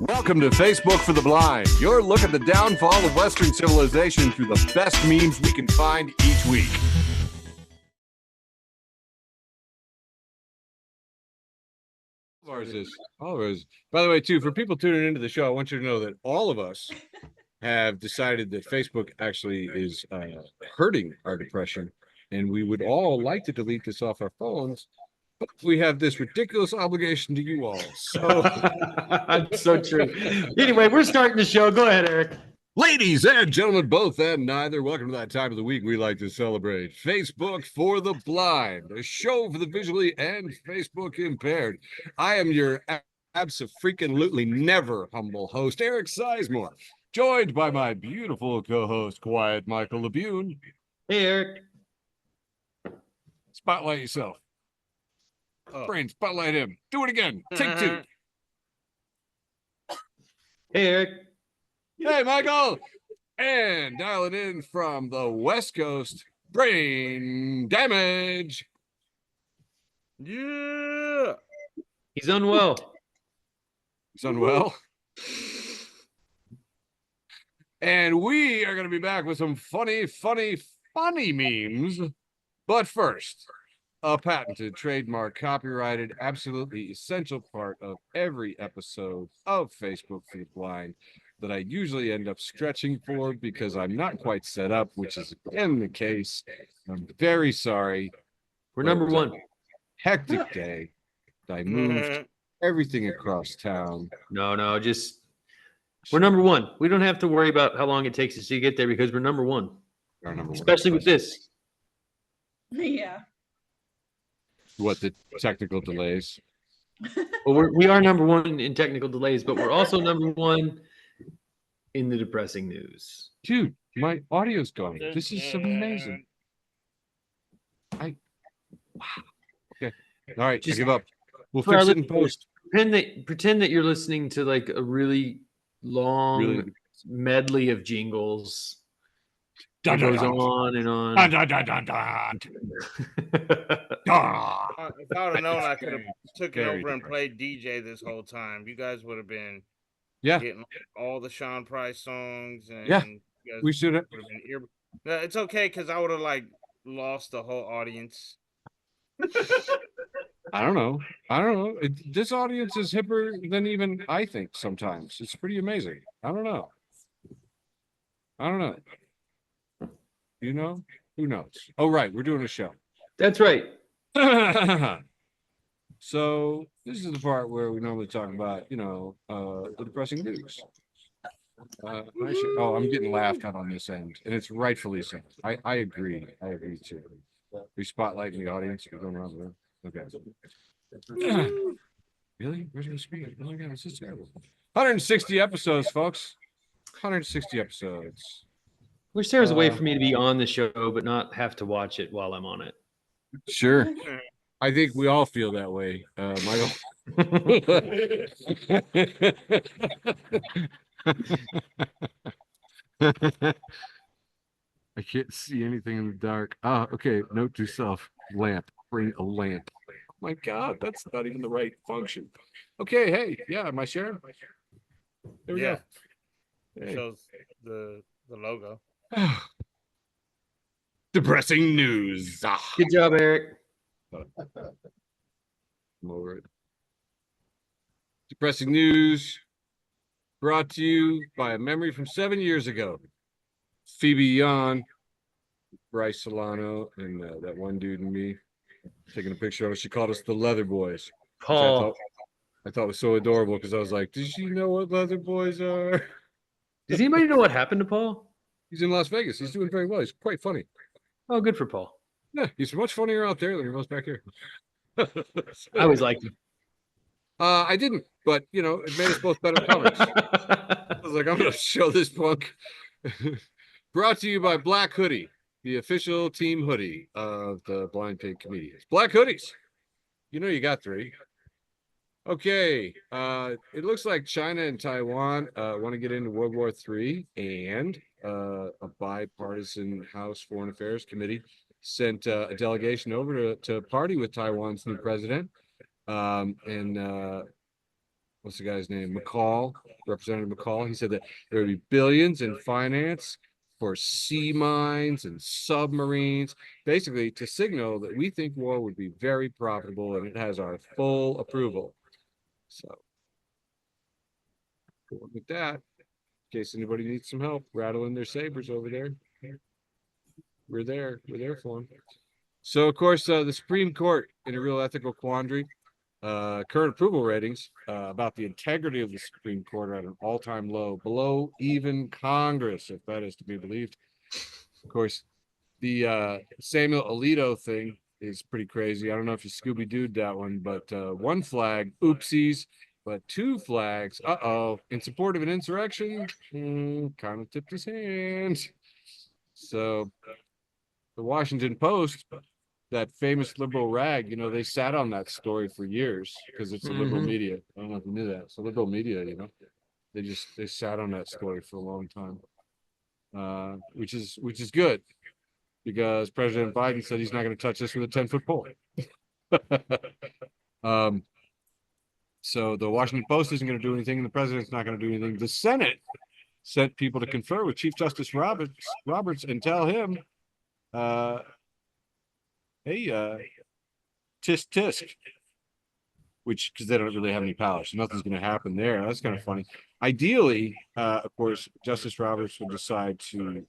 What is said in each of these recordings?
Welcome to Facebook for the Blind, your look at the downfall of Western civilization through the best memes we can find each week. By the way, too, for people tuning into the show, I want you to know that all of us have decided that Facebook actually is hurting our depression, and we would all like to delete this off our phones, but we have this ridiculous obligation to you all. So That's so true. Anyway, we're starting the show. Go ahead, Eric. Ladies and gentlemen, both and neither, welcome to that time of the week we like to celebrate. Facebook for the Blind, a show for the visually and Facebook impaired. I am your abso-freaking-lutely never humble host, Eric Sizemore, joined by my beautiful co-host, Quiet Michael Labune. Hey, Eric. Spotlight yourself. Brain, spotlight him. Do it again. Take two. Hey, Eric. Hey, Michael. And dialing in from the West Coast, Brain Damage. Yeah. He's unwell. He's unwell. And we are going to be back with some funny memes. But first, a patented, trademark, copyrighted, absolutely essential part of every episode of Facebook for the Blind that I usually end up stretching for because I'm not quite set up, which is again the case. I'm very sorry. We're number one. Hectic day. I moved everything across town. No, just we're number one. We don't have to worry about how long it takes us to get there because we're number one. Our number one. Especially with this. Yeah. What, the technical delays? Well, we are number one in technical delays, but we're also number one in the depressing news. Dude, my audio's going. This is amazing. Wow. Okay. All right, just give up. We'll fix it in post. Pretend that you're listening to like a really long medley of jingles. It goes on and on. Dun, dun, dun, dun, dun. If I would have known, I could have took it over and played DJ this whole time. You guys would have been getting all the Sean Price songs. And you guys we should have. It's okay because I would have like lost the whole audience. I don't know. This audience is hipper than even I think sometimes. It's pretty amazing. I don't know. You know? Who knows? Oh, right. We're doing a show. That's right. So this is the part where we normally talk about, the depressing news. I'm getting laughed at on this end, and it's rightfully so. I agree. I agree too. We spotlighting the audience. We're going around the room. Okay. Really? Where's my screen? Oh my God, this is terrible. 160 episodes, folks. 160 episodes. Wish there was a way for me to be on the show, but not have to watch it while I'm on it. Sure. I think we all feel that way, Michael. I can't see anything in the dark. Okay. Note to self. Lamp. Bring a lamp. Oh my God, that's not even the right function. Okay, hey, yeah, am I sharing? There we go. Hey. Shows the logo. Depressing news. Good job, Eric. I'm over it. Depressing news brought to you by a memory from 7 years ago. Phoebe Yon, Bryce Solano, and that one dude and me taking a picture of us. She called us the Leather Boys. Paul. I thought it was so adorable because I was like, did you know what Leather Boys are? Does anybody know what happened to Paul? He's in Las Vegas. He's doing very well. He's quite funny. Oh, good for Paul. Yeah, he's much funnier out there than he was back here. I always liked him. I didn't, but it made us both better comics. I was like, I'm gonna show this punk. Brought to you by Black Hoodie, the official team hoodie of the Blind Pig Comedians. Black hoodies. You got three. Okay. It looks like China and Taiwan want to get into World War III, and a bipartisan House Foreign Affairs Committee sent a delegation over to party with Taiwan's new president. And what's the guy's name? McCall, Representative McCall. He said that there would be billions in finance for sea mines and submarines, basically to signal that we think war would be very profitable and it has our full approval. So, going with that, in case anybody needs some help rattling their sabers over there, we're there for them. So, of course, the Supreme Court in a real ethical quandary. Current approval ratings about the integrity of the Supreme Court are at an all-time low, below even Congress, if that is to be believed. Of course, the Samuel Alito thing is pretty crazy. I don't know if you Scooby-Doo'd that one, but one flag, oopsies, but two flags, uh-oh, in support of an insurrection, kind of tipped his hand. So the Washington Post, that famous liberal rag, you know, they sat on that story for years because it's a liberal media. I don't know if you knew that. It's a liberal media, you know. They sat on that story for a long time, which is good because President Biden said he's not going to touch this with a 10-foot pole. So the Washington Post isn't going to do anything, and the president's not going to do anything. The Senate sent people to confer with Chief Justice Roberts and tell him, hey, tisk tisk, which because they don't really have any power, so nothing's going to happen there. That's kind of funny. Ideally, of course, Justice Roberts would decide to,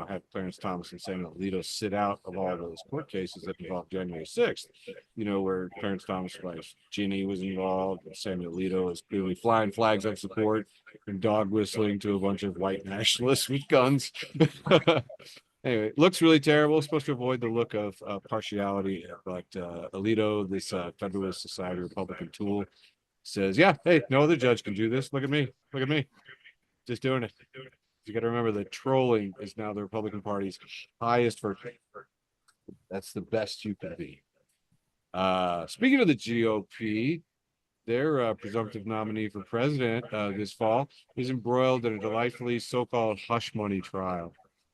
have Clarence Thomas and Samuel Alito sit out of all those court cases that involved January 6th, where Clarence Thomas wife Ginny was involved, and Samuel Alito is clearly flying flags of support and dog whistling to a bunch of white nationalists with guns. Anyway, it looks really terrible. It's supposed to avoid the look of partiality. But Alito, this Federalist Society Republican tool, says, yeah, hey, no other judge can do this. Look at me. Look at me. Just doing it. You got to remember that trolling is now the Republican Party's highest virtue. That's the best you can be. Speaking of the GOP, their presumptive nominee for president this fall is embroiled in a delightfully so-called hush money trial.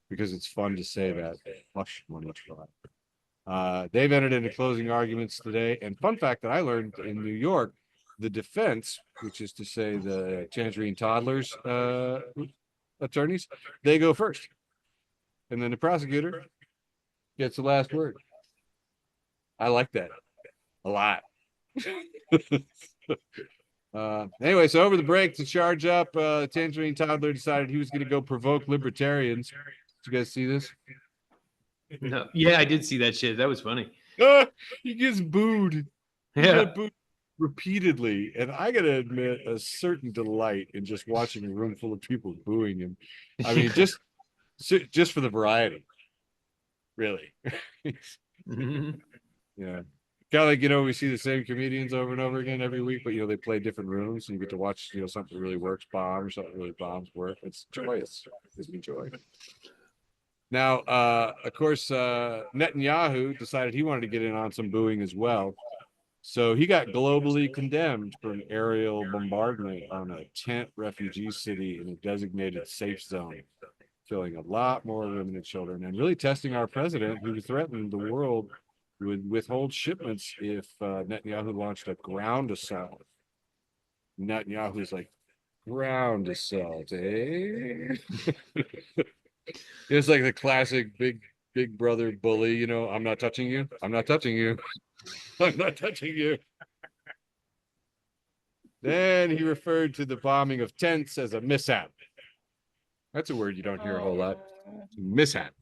Because it's fun to say that, hush money trial. They've entered into closing arguments today. And fun fact that I learned in New York, the defense, which is to say the Tangerine Toddlers attorneys, they go first. And then the prosecutor gets the last word. I like that a lot. Anyway, so over the break to charge up, Tangerine Toddler decided he was going to go provoke libertarians. Did you guys see this? No. Yeah, I did see that shit. That was funny. He gets booed. He got booed repeatedly. And I got to admit, a certain delight in just watching a room full of people booing him. I mean, just for the variety. Really. Yeah. Kind of like, we see the same comedians over and over again every week, but, they play different rooms and you get to watch, something really works bomb or something really bombs work. It's joyous. It gives me joy. Now, of course, Netanyahu decided he wanted to get in on some booing as well. So he got globally condemned for an aerial bombardment on a tent refugee city in a designated safe zone, killing a lot more women and children and really testing our president, who threatened the world would withhold shipments if Netanyahu launched a ground assault. Netanyahu's like, ground assault, eh? It's like the classic big brother bully, I'm not touching you. I'm not touching you. I'm not touching you. Then he referred to the bombing of tents as a mishap. That's a word you don't hear a whole lot. Mishap.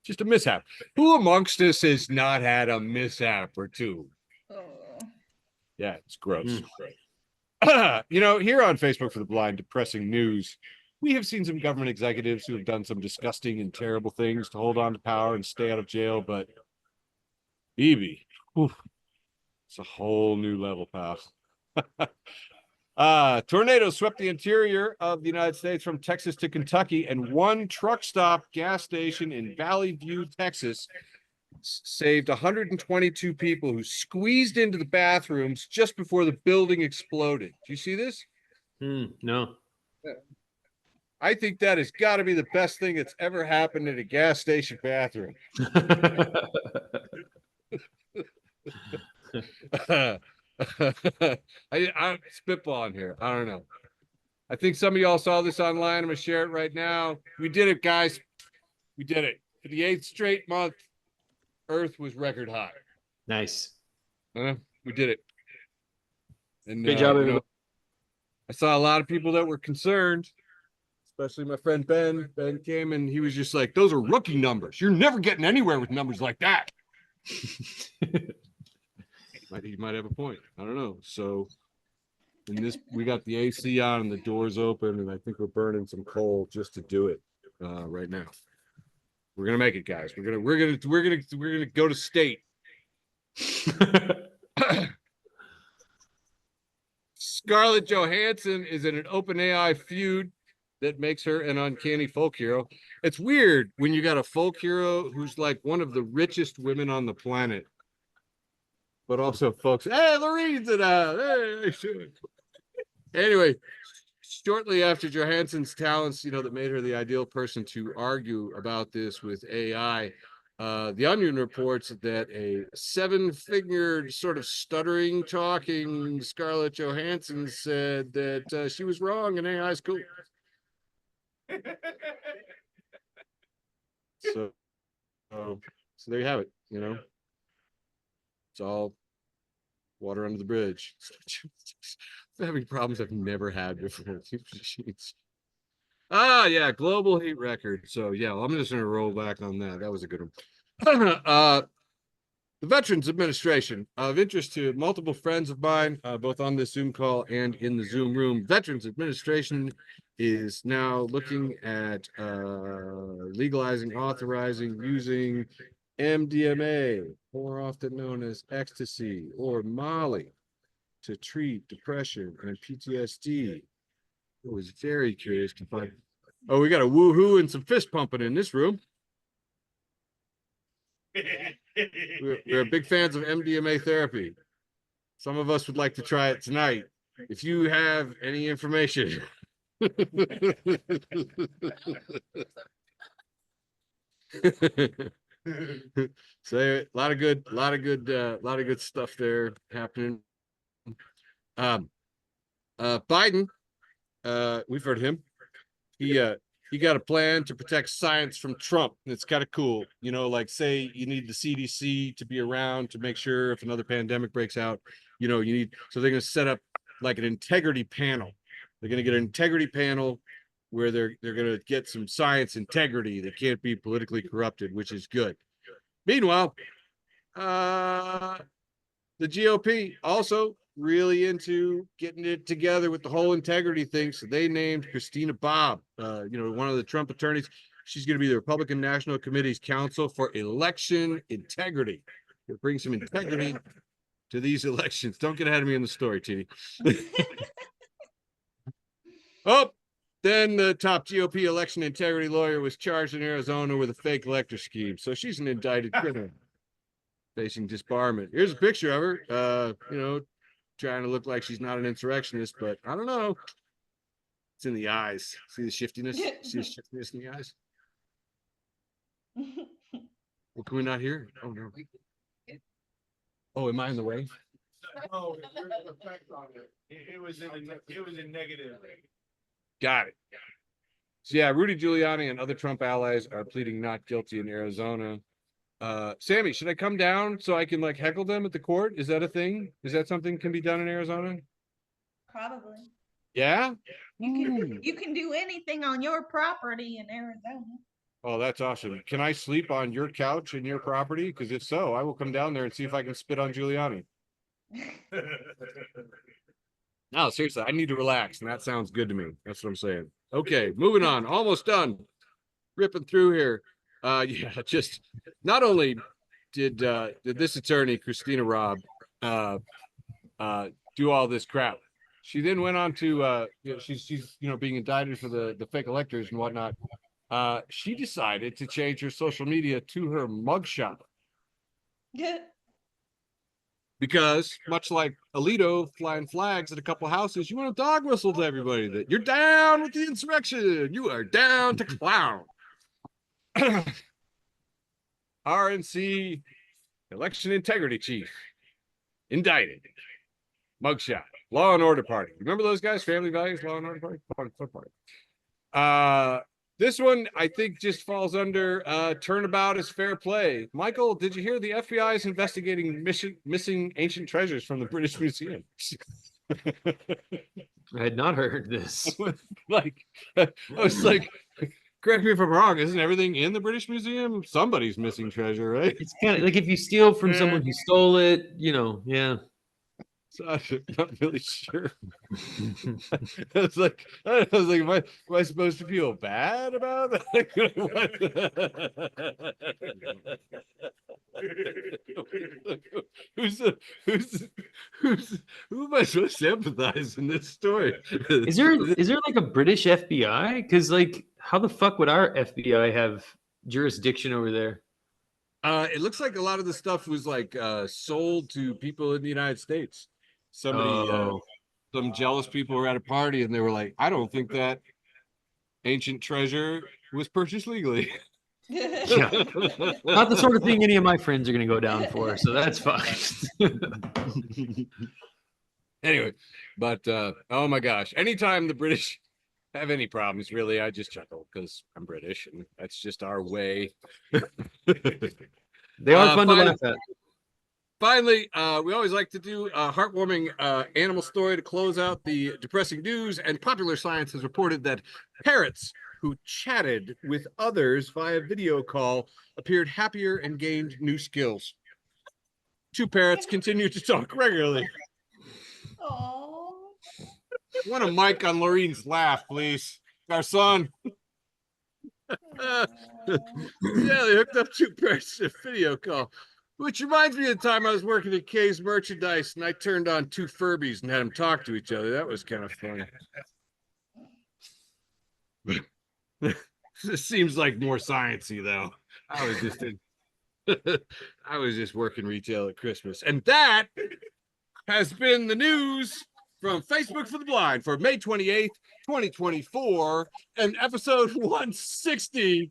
Just a mishap. Who amongst us has not had a mishap or two? Yeah, it's gross. Here on Facebook for the Blind, depressing news, we have seen some government executives who have done some disgusting and terrible things to hold on to power and stay out of jail, but Bibi, it's a whole new level, pal. Tornadoes swept the interior of the United States from Texas to Kentucky, and one truck stop gas station in Valley View, Texas, saved 122 people who squeezed into the bathrooms just before the building exploded. Do you see this? No. I think that has got to be the best thing that's ever happened in a gas station bathroom. I'm spitballing here. I don't know. I think some of y'all saw this online. I'm gonna share it right now. We did it, guys. We did it. For the 8th straight month, Earth was record high. Nice. We did it. And good job, everybody. I saw a lot of people that were concerned, especially my friend Ben. Ben came and he was just like, those are rookie numbers. You're never getting anywhere with numbers like that. He might have a point. I don't know. So in this, we got the AC on and the doors open, and I think we're burning some coal just to do it right now. We're gonna make it, guys. We're gonna go to state. Scarlett Johansson is in an OpenAI feud that makes her an uncanny folk hero. It's weird when you got a folk hero who's like one of the richest women on the planet, but also folks. Hey, Lorene's it out. Hey, anyway, shortly after Johansson's talents, that made her the ideal person to argue about this with AI. The Onion reports that a 7-figured sort of stuttering, talking Scarlett Johansson said that she was wrong and AI is cool. So there you have it. It's all water under the bridge. I'm having problems I've never had before. Yeah, global heat record. So yeah, well, I'm just gonna roll back on that. That was a good one. The Veterans Administration, of interest to multiple friends of mine, both on this Zoom call and in the Zoom room. Veterans Administration is now looking at legalizing, authorizing, using MDMA, more often known as ecstasy or Molly, to treat depression and PTSD. I was very curious to find. Oh, we got a woohoo and some fist pumping in this room. We're big fans of MDMA therapy. Some of us would like to try it tonight. If you have any information. So a lot of good stuff there happening. Biden, we've heard him. He got a plan to protect science from Trump. It's kind of cool. Like say you need the CDC to be around to make sure if another pandemic breaks out, so they're going to set up like an integrity panel. They're going to get an integrity panel where they're going to get some science integrity that can't be politically corrupted, which is good. Meanwhile, the GOP also really into getting it together with the whole integrity thing. So they named Christina Bobb, one of the Trump attorneys. She's going to be the Republican National Committee's counsel for election integrity. It brings some integrity to these elections. Don't get ahead of me in the story, Tini. Then the top GOP election integrity lawyer was charged in Arizona with a fake elector scheme. So she's an indicted criminal facing disbarment. Here's a picture of her, trying to look like she's not an insurrectionist, but I don't know. It's in the eyes. See the shiftiness? See the shiftiness in the eyes? Well, can we not hear? Oh, no. Oh, am I in the way? No, there's an effect on it. It was in negative. Got it. So yeah, Rudy Giuliani and other Trump allies are pleading not guilty in Arizona. Sammy, should I come down so I can heckle them at the court? Is that a thing? Is that something can be done in Arizona? Probably. Yeah? You can do anything on your property in Arizona. Oh, that's awesome. Can I sleep on your couch in your property? Because if so, I will come down there and see if I can spit on Giuliani. No, seriously, I need to relax, and that sounds good to me. That's what I'm saying. Okay, moving on. Almost done. Ripping through here. Just not only did this attorney, Christina Robb, do all this crap, she then went on to she's being indicted for the fake electors and whatnot. She decided to change her social media to her mugshot. Yeah. Because much like Alito flying flags at a couple houses, you want to dog whistle to everybody that you're down with the insurrection. You are down to clown. RNC election integrity chief indicted. Mugshot. Law and Order Party. Remember those guys? Family Values, Law and Order Party? Fun party. This one, I think, just falls under turnabout is fair play. Michael, did you hear the FBI is investigating missing ancient treasures from the British Museum? I had not heard this. I was like, correct me if I'm wrong. Isn't everything in the British Museum? Somebody's missing treasure, right? It's kind of like if you steal from someone who stole it, yeah. So I'm not really sure. I was like, am I supposed to feel bad about that? Who am I supposed to empathize in this story? Is there like a British FBI? Because like, how the fuck would our FBI have jurisdiction over there? It looks like a lot of the stuff was like sold to people in the United States. Somebody, some jealous people were at a party and they were like, I don't think that ancient treasure was purchased legally. Yeah. Not the sort of thing any of my friends are going to go down for, so that's fine. Anyway, but oh my gosh, anytime the British have any problems, really, I just chuckle because I'm British and that's just our way. They are fun to laugh at. Finally, we always like to do a heartwarming animal story to close out the depressing news, and Popular Science has reported that parrots who chatted with others via video call appeared happier and gained new skills. 2 parrots continue to talk regularly. Aww. Want a mic on Laureen's laugh, please. Our son. Yeah, they hooked up 2 parrots to a video call. Which reminds me of the time I was working at Kay's Merchandise and I turned on 2 Furbies and had them talk to each other. That was kind of funny. This seems like more sciencey though. I was just working retail at Christmas. And that has been the news from Facebook for the Blind for May 28th, 2024, and episode 160.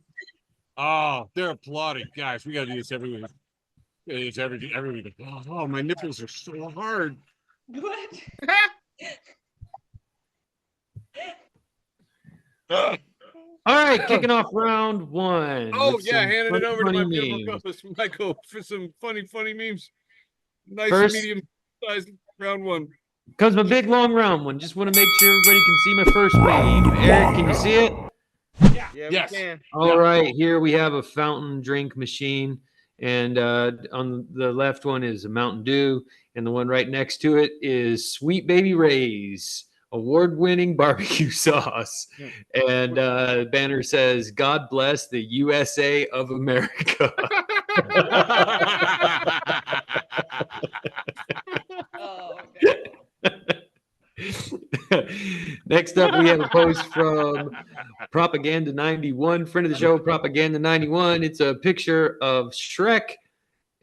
Oh, they're applauding. Guys, we gotta do this every week. It's every week. Oh, my nipples are so hard. What? All right, kicking off round 1. Oh yeah, handing it over to my beautiful co-host Michael for some funny memes. Nice medium sized round 1. Comes my big long round 1. Just want to make sure everybody can see my first meme. Eric, can you see it? Yeah, yes. We can. All right, here we have a fountain drink machine. And on the left one is a Mountain Dew, and the one right next to it is Sweet Baby Ray's award-winning barbecue sauce. And banner says, "God bless the USA of America." Oh, Next up, we have a post from Propaganda 91, friend of the show, Propaganda 91. It's a picture of Shrek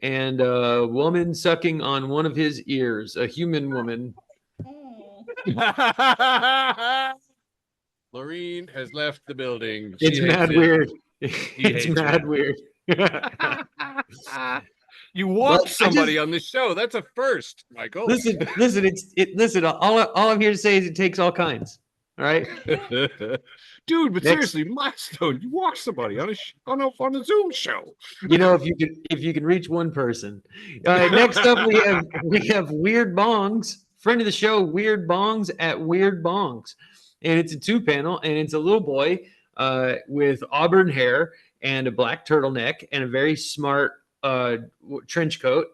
and a woman sucking on one of his ears, a human woman. Laureen has left the building. It's mad weird. It's mad weird. You walk somebody on this show. That's a first, Michael. Listen. All I'm here to say is it takes all kinds. All right, dude. But seriously, milestone. You walk somebody on a Zoom show. You know, if you can reach one person. All right. Next up, we have Weird Bongs, friend of the show, Weird Bongs at Weird Bongs, and it's a 2-panel, and it's a little boy with auburn hair and a black turtleneck and a very smart trench coat,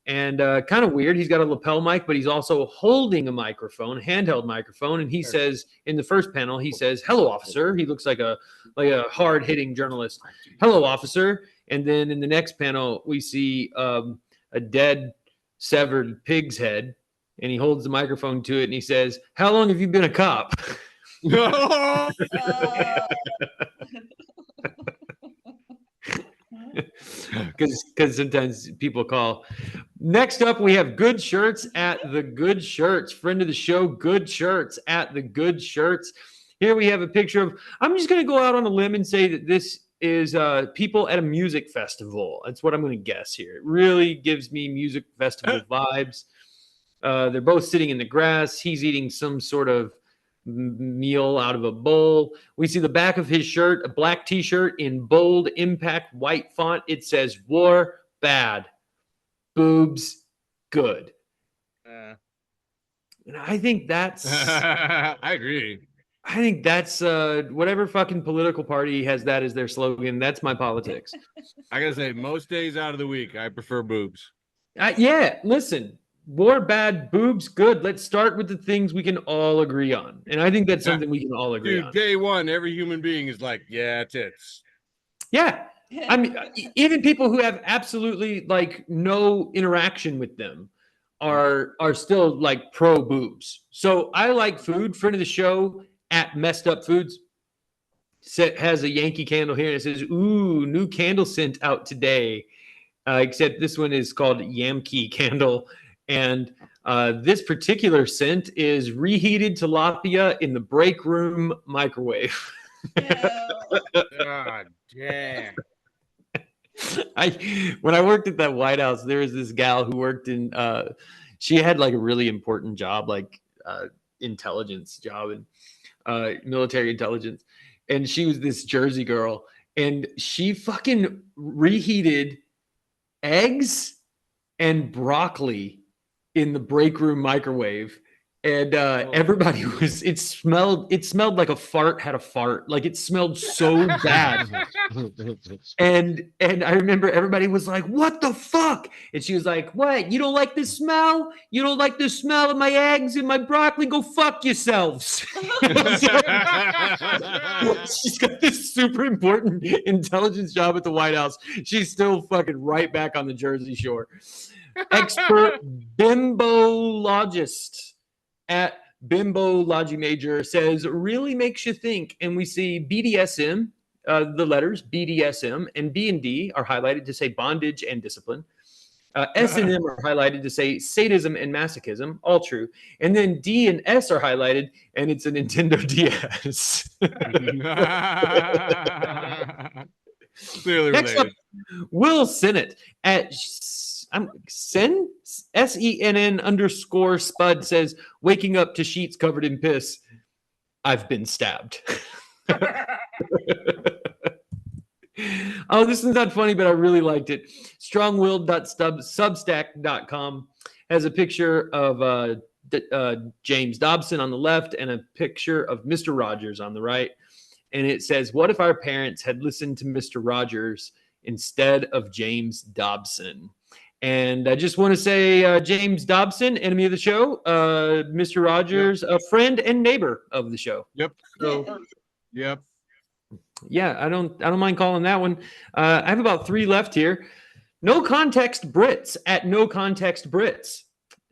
and kind of weird. He's got a lapel mic, but he's also holding a microphone, handheld microphone. And he says in the first panel, he says, "Hello, officer." He looks like a hard-hitting journalist. "Hello, officer." And then in the next panel, we see a dead, severed pig's head, and he holds the microphone to it, and he says, "How long have you been a cop?" Because sometimes people call. Next up, we have Good Shirts at the Good Shirts, friend of the show, Good Shirts at the Good Shirts. Here we have a picture of, I'm just going to go out on a limb and say that this is people at a music festival. That's what I'm going to guess here. It really gives me music festival vibes. They're both sitting in the grass. He's eating some sort of meal out of a bowl. We see the back of his shirt, a black t-shirt in bold impact white font. It says war bad, boobs good. And I think that's I agree. I think that's whatever fucking political party has that as their slogan. That's my politics. I gotta say, most days out of the week, I prefer boobs. Yeah, listen, war bad, boobs good. Let's start with the things we can all agree on, and I think that's something we can all agree on. Day one, every human being is like, yeah, tits. Yeah, I mean, even people who have absolutely like no interaction with them are still like pro boobs. So I like food. Friend of the show at Messed Up Foods has a Yankee candle here, and it says, "Ooh, new candle scent out today." Except this one is called Yamkey Candle. And this particular scent is reheated tilapia in the break room microwave. God damn. When I worked at that White House, there was this gal who worked in, she had like a really important job, like intelligence job and military intelligence. And she was this Jersey girl. And she fucking reheated eggs and broccoli in the break room microwave, and everybody was it smelled like a fart had a fart. Like it smelled so bad. and I remember everybody was like, what the fuck? And she was like, what, you don't like the smell? You don't like the smell of my eggs and my broccoli? Go fuck yourselves. She's got this super important intelligence job at the White House. She's still fucking right back on the Jersey Shore. Expert bimbologist at Bimbo Logi Major says, really makes you think. And we see BDSM, the letters BDSM and B and D are highlighted to say bondage and discipline. S and M are highlighted to say sadism and masochism, all true. And then D and S are highlighted, and it's a Nintendo DS. Clearly Next related. up, Will Sennett at Senn SENN _ says, waking up to sheets covered in piss. I've been stabbed. Oh, this is not funny, but I really liked it. Strongwilled.substack.com has a picture of James Dobson on the left and a picture of Mr. Rogers on the right. And it says, what if our parents had listened to Mr. Rogers instead of James Dobson? And I just want to say, James Dobson, enemy of the show, Mr. Rogers, a friend and neighbor of the show. Yep. So, yep. Yeah, I don't mind calling that one. I have about 3 left here. No Context Brits at No Context Brits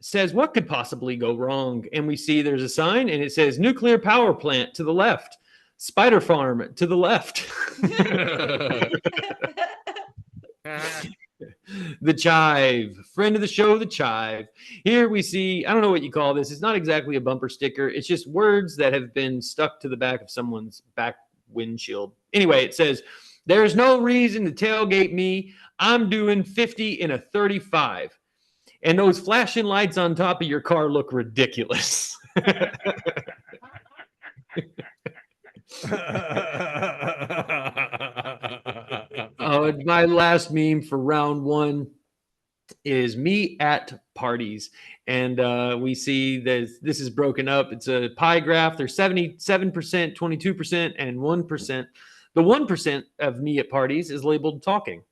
says, what could possibly go wrong? And we see there's a sign and it says nuclear power plant to the left, spider farm to the left. The Chive, friend of the show, The Chive. Here we see, I don't know what you call this. It's not exactly a bumper sticker. It's just words that have been stuck to the back of someone's back windshield. Anyway, it says, there's no reason to tailgate me. I'm doing 50 in a 35. And those flashing lights on top of your car look ridiculous. Oh, my last meme for round 1 is me at parties. And we see that this is broken up. It's a pie graph. There's 77%, 22%, and 1%. The 1% of me at parties is labeled talking.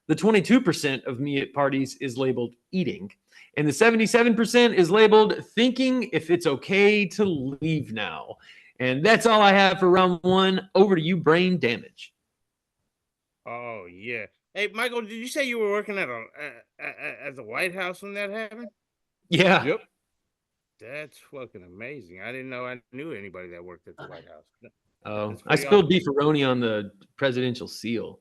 The 22% of me at parties is labeled eating. And the 77% is labeled thinking if it's okay to leave now. And that's all I have for round 1. Over to you, Brain Damage. Oh, yeah. Hey, Michael, did you say you were working at the White House when that happened? Yeah. Yep. That's fucking amazing. I didn't know I knew anybody that worked at the White House. Oh, I spilled beefaroni on the presidential seal.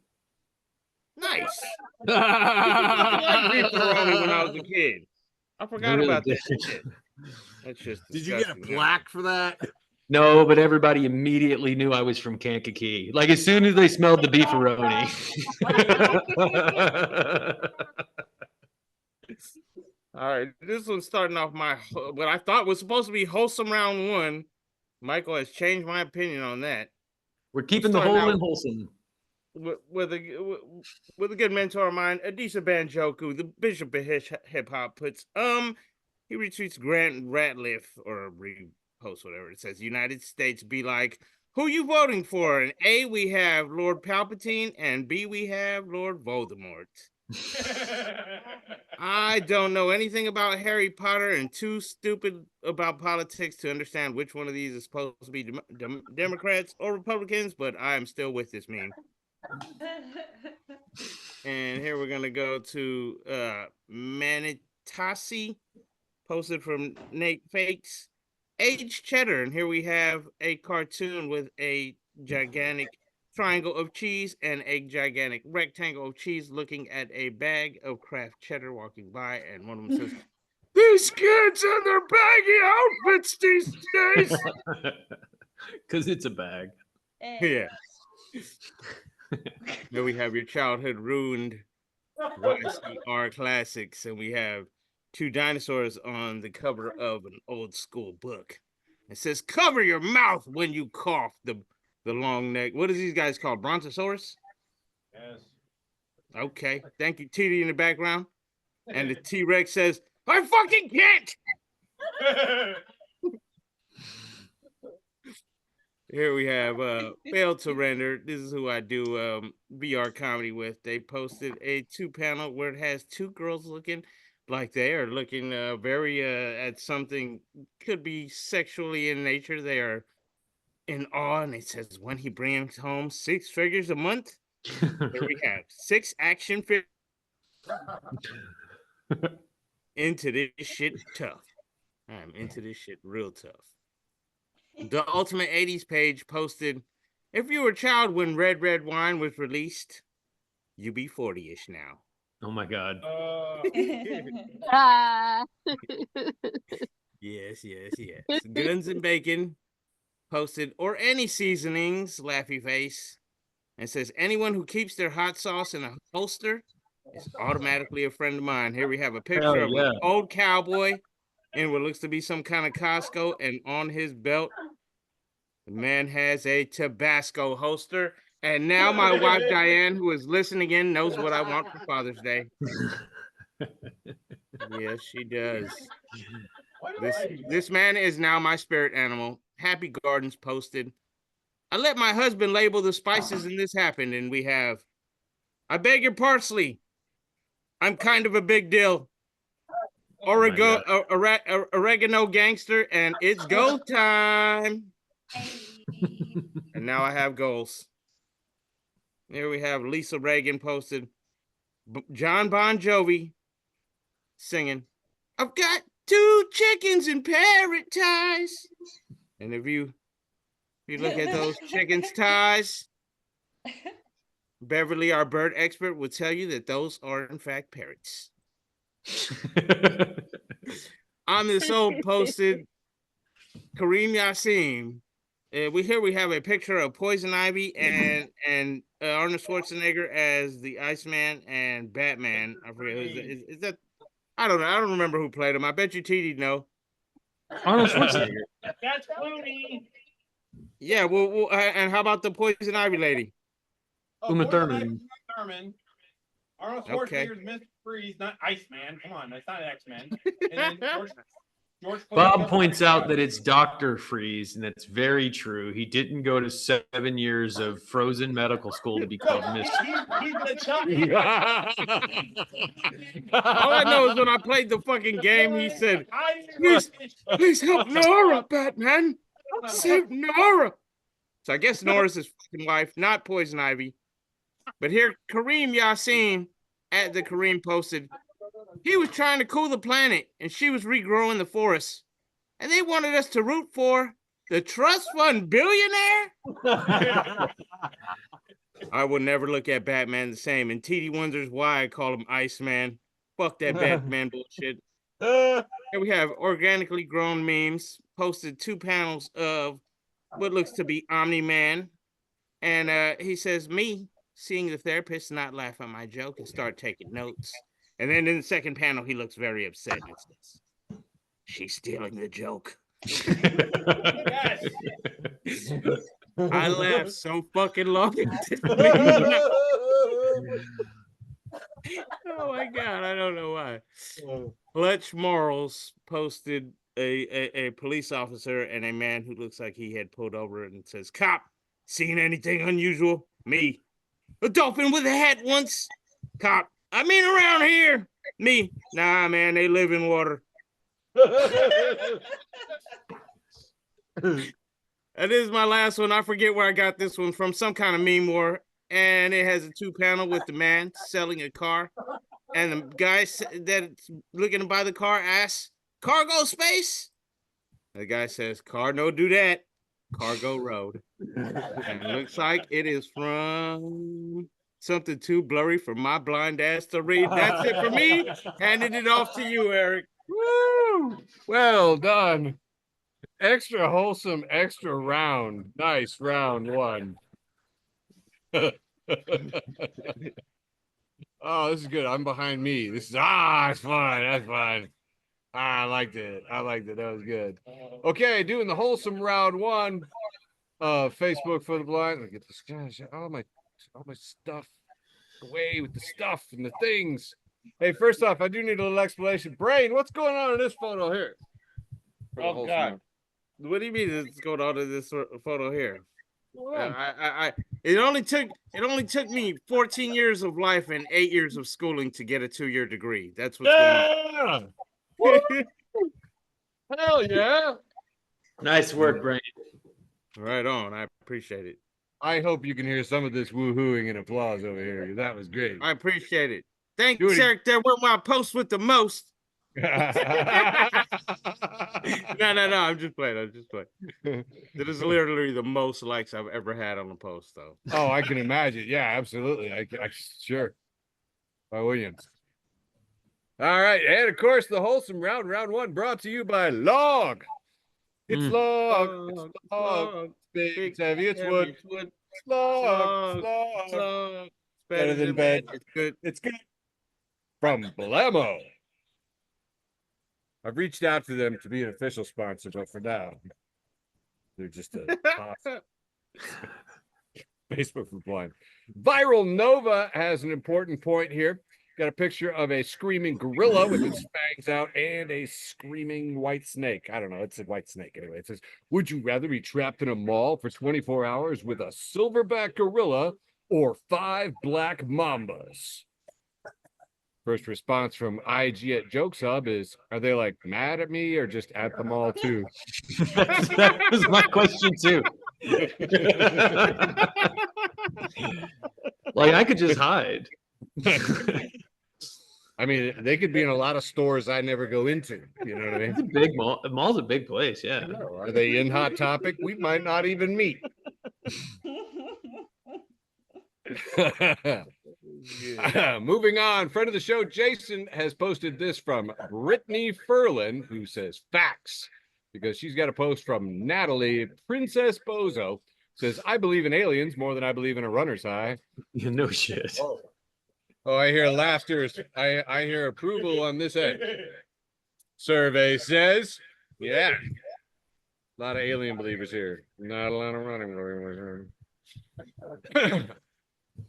Nice. I liked beefaroni when I was a kid. I forgot about that shit. That's just Did you get a plaque for that? No, but everybody immediately knew I was from Kankakee. Like as soon as they smelled the beefaroni. All right, this one's starting off what I thought was supposed to be wholesome round one. Michael has changed my opinion on that. We're keeping the whole in wholesome. With a good mentor of mine, Adisa Banjoku, the bishop of hip hop, puts he retweets Grant Ratliff or reposts whatever it says. United States be like, who you voting for? And A, we have Lord Palpatine, and B, we have Lord Voldemort. I don't know anything about Harry Potter and too stupid about politics to understand which one of these is supposed to be Democrats or Republicans, but I am still with this meme. And here we're gonna go to Manitasi, posted from Nate Fakes, Age Cheddar, and here we have a cartoon with a gigantic triangle of cheese and a gigantic rectangle of cheese looking at a bag of Kraft cheddar walking by, and one of them says, "These kids and their baggy outfits these days." Because it's a bag. Yeah. Here we have your childhood ruined YCR classics, and we have two dinosaurs on the cover of an old school book. It says, "Cover your mouth when you cough." The long neck. What is these guys called? Brontosaurus? Yes. Okay. Thank you, TD in the background. And the T-Rex says, "I fucking can't." Here we have Failed to Render. This is who I do VR comedy with. They posted a 2-panel where it has two girls looking like they are looking very at something, could be sexually in nature. They are in awe, and it says, when he brings home 6 figures a month. Here we have 6 action figures. Into this shit tough. I'm into this shit real tough. The Ultimate 80s page posted, if you were a child when Red Red Wine was released, you be 40-ish now. Oh my God. Yes. Guns and Bacon posted, or any seasonings, laughy face, and says, anyone who keeps their hot sauce in a holster is automatically a friend of mine. Here we have a picture of an old cowboy in what looks to be some kind of Costco, and on his belt, the man has a Tabasco holster. And now my wife, Diane, who is listening in, knows what I want for Father's Day. Yes, she does. This man is now my spirit animal. Happy Gardens posted, I let my husband label the spices and this happened. And we have, I beg your parsley. I'm kind of a big deal. Oregano gangster, and it's go time. And now I have goals. Here we have Lisa Reagan posted, John Bon Jovi singing, I've got 2 chickens in parrot ties. And if you look at those chickens' ties, Beverly, our bird expert, will tell you that those are in fact parrots. On this old posted, Kareem Yassim. We have a picture of Poison Ivy and Arnold Schwarzenegger as the Iceman and Batman. I forget is that. I don't know. I don't remember who played him. I bet you TD know. Arnold Schwarzenegger. That's Clooney. Yeah. Well, and how about the Poison Ivy lady? Uma Thurman. Arnold Schwarzenegger's Mr. Freeze, not Iceman. Come on, that's not X-Men. And then George Bob points out that it's Dr. Freeze, and that's very true. He didn't go to 7 years of frozen medical school to be called Mr. He's the Chuck. All I know is when I played the fucking game, he said, please help Nora, Batman. Save Nora. So I guess Nora's his fucking wife, not Poison Ivy. But here, Kareem Yassin at the Kareem posted, he was trying to cool the planet, and she was regrowing the forest. And they wanted us to root for the trust fund billionaire? I will never look at Batman the same. And TD wonders why I call him Iceman. Fuck that Batman bullshit. Here we have organically grown memes. Posted 2 panels of what looks to be Omni-Man. And he says, me, seeing the therapist not laugh at my joke and start taking notes. And then in the second panel, he looks very upset. And says, "She's stealing the joke." Yes. I laughed so fucking long. Oh my god, I don't know why. Fletch Morals posted a police officer and a man who looks like he had pulled over and says, "Cop, seen anything unusual?" Me, "A dolphin with a hat once." Cop, "I mean around here." Me, "Nah, man, they live in water." That is my last one. I forget where I got this one from, some kind of meme war. And it has a 2-panel with the man selling a car. And the guy that's looking to buy the car asks, "Cargo space?" The guy says, "Car no do that. Cargo road." And it looks like it is from something too blurry for my blind ass to read. That's it for me. Handing it off to you, Eric. Woo! Well done. Extra wholesome, extra round. Nice round one. Oh, this is good. I'm behind me. This is it's fun. That's fun. I liked it. I liked it. That was good. Okay, doing the wholesome round one. Facebook for the blind. Look at this guy. All my stuff away with the stuff and the things. Hey, first off, I do need a little explanation. Brain, what's going on in this photo here? Oh God. What do you mean it's going on in this photo here? It only took me 14 years of life and 8 years of schooling to get a 2-year degree. That's what's going on. Hell yeah. Nice work, Brain. Right on. I appreciate it. I hope you can hear some of this woohooing and applause over here. That was great. I appreciate it. Thanks, Eric. There went my post with the most. No. I'm just playing. That is literally the most likes I've ever had on a post, though. Oh, I can imagine. Yeah, absolutely. I sure. By Williams. All right, and of course, the wholesome round one, brought to you by Log. It's Log. It's Log. Big, it's heavy, it's wood. Log. Better than bed. It's good. It's good. From Blammo. I've reached out to them to be an official sponsor, but for now, they're just a Facebook for blind. Viral Nova has an important point here. Got a picture of a screaming gorilla with its fangs out and a screaming white snake. I don't know. It's a white snake anyway. It says, "Would you rather be trapped in a mall for 24 hours with a silverback gorilla or 5 black mambas?" First response from IG at Jokes Hub is, are they like mad at me or just at the mall too? That was my question too. Like I could just hide. I mean, they could be in a lot of stores I never go into. You know what I mean? It's a big mall. The mall's a big place. Yeah. Are they in Hot Topic? We might not even meet. Moving on, friend of the show, Jason, has posted this from Brittany Ferlin, who says facts, because she's got a post from Natalie Princess Bozo. Says, "I believe in aliens more than I believe in a runner's high." No shit. Oh, I hear laughter. I hear approval on this end. Survey says, yeah, a lot of alien believers here. Not a lot of running believers.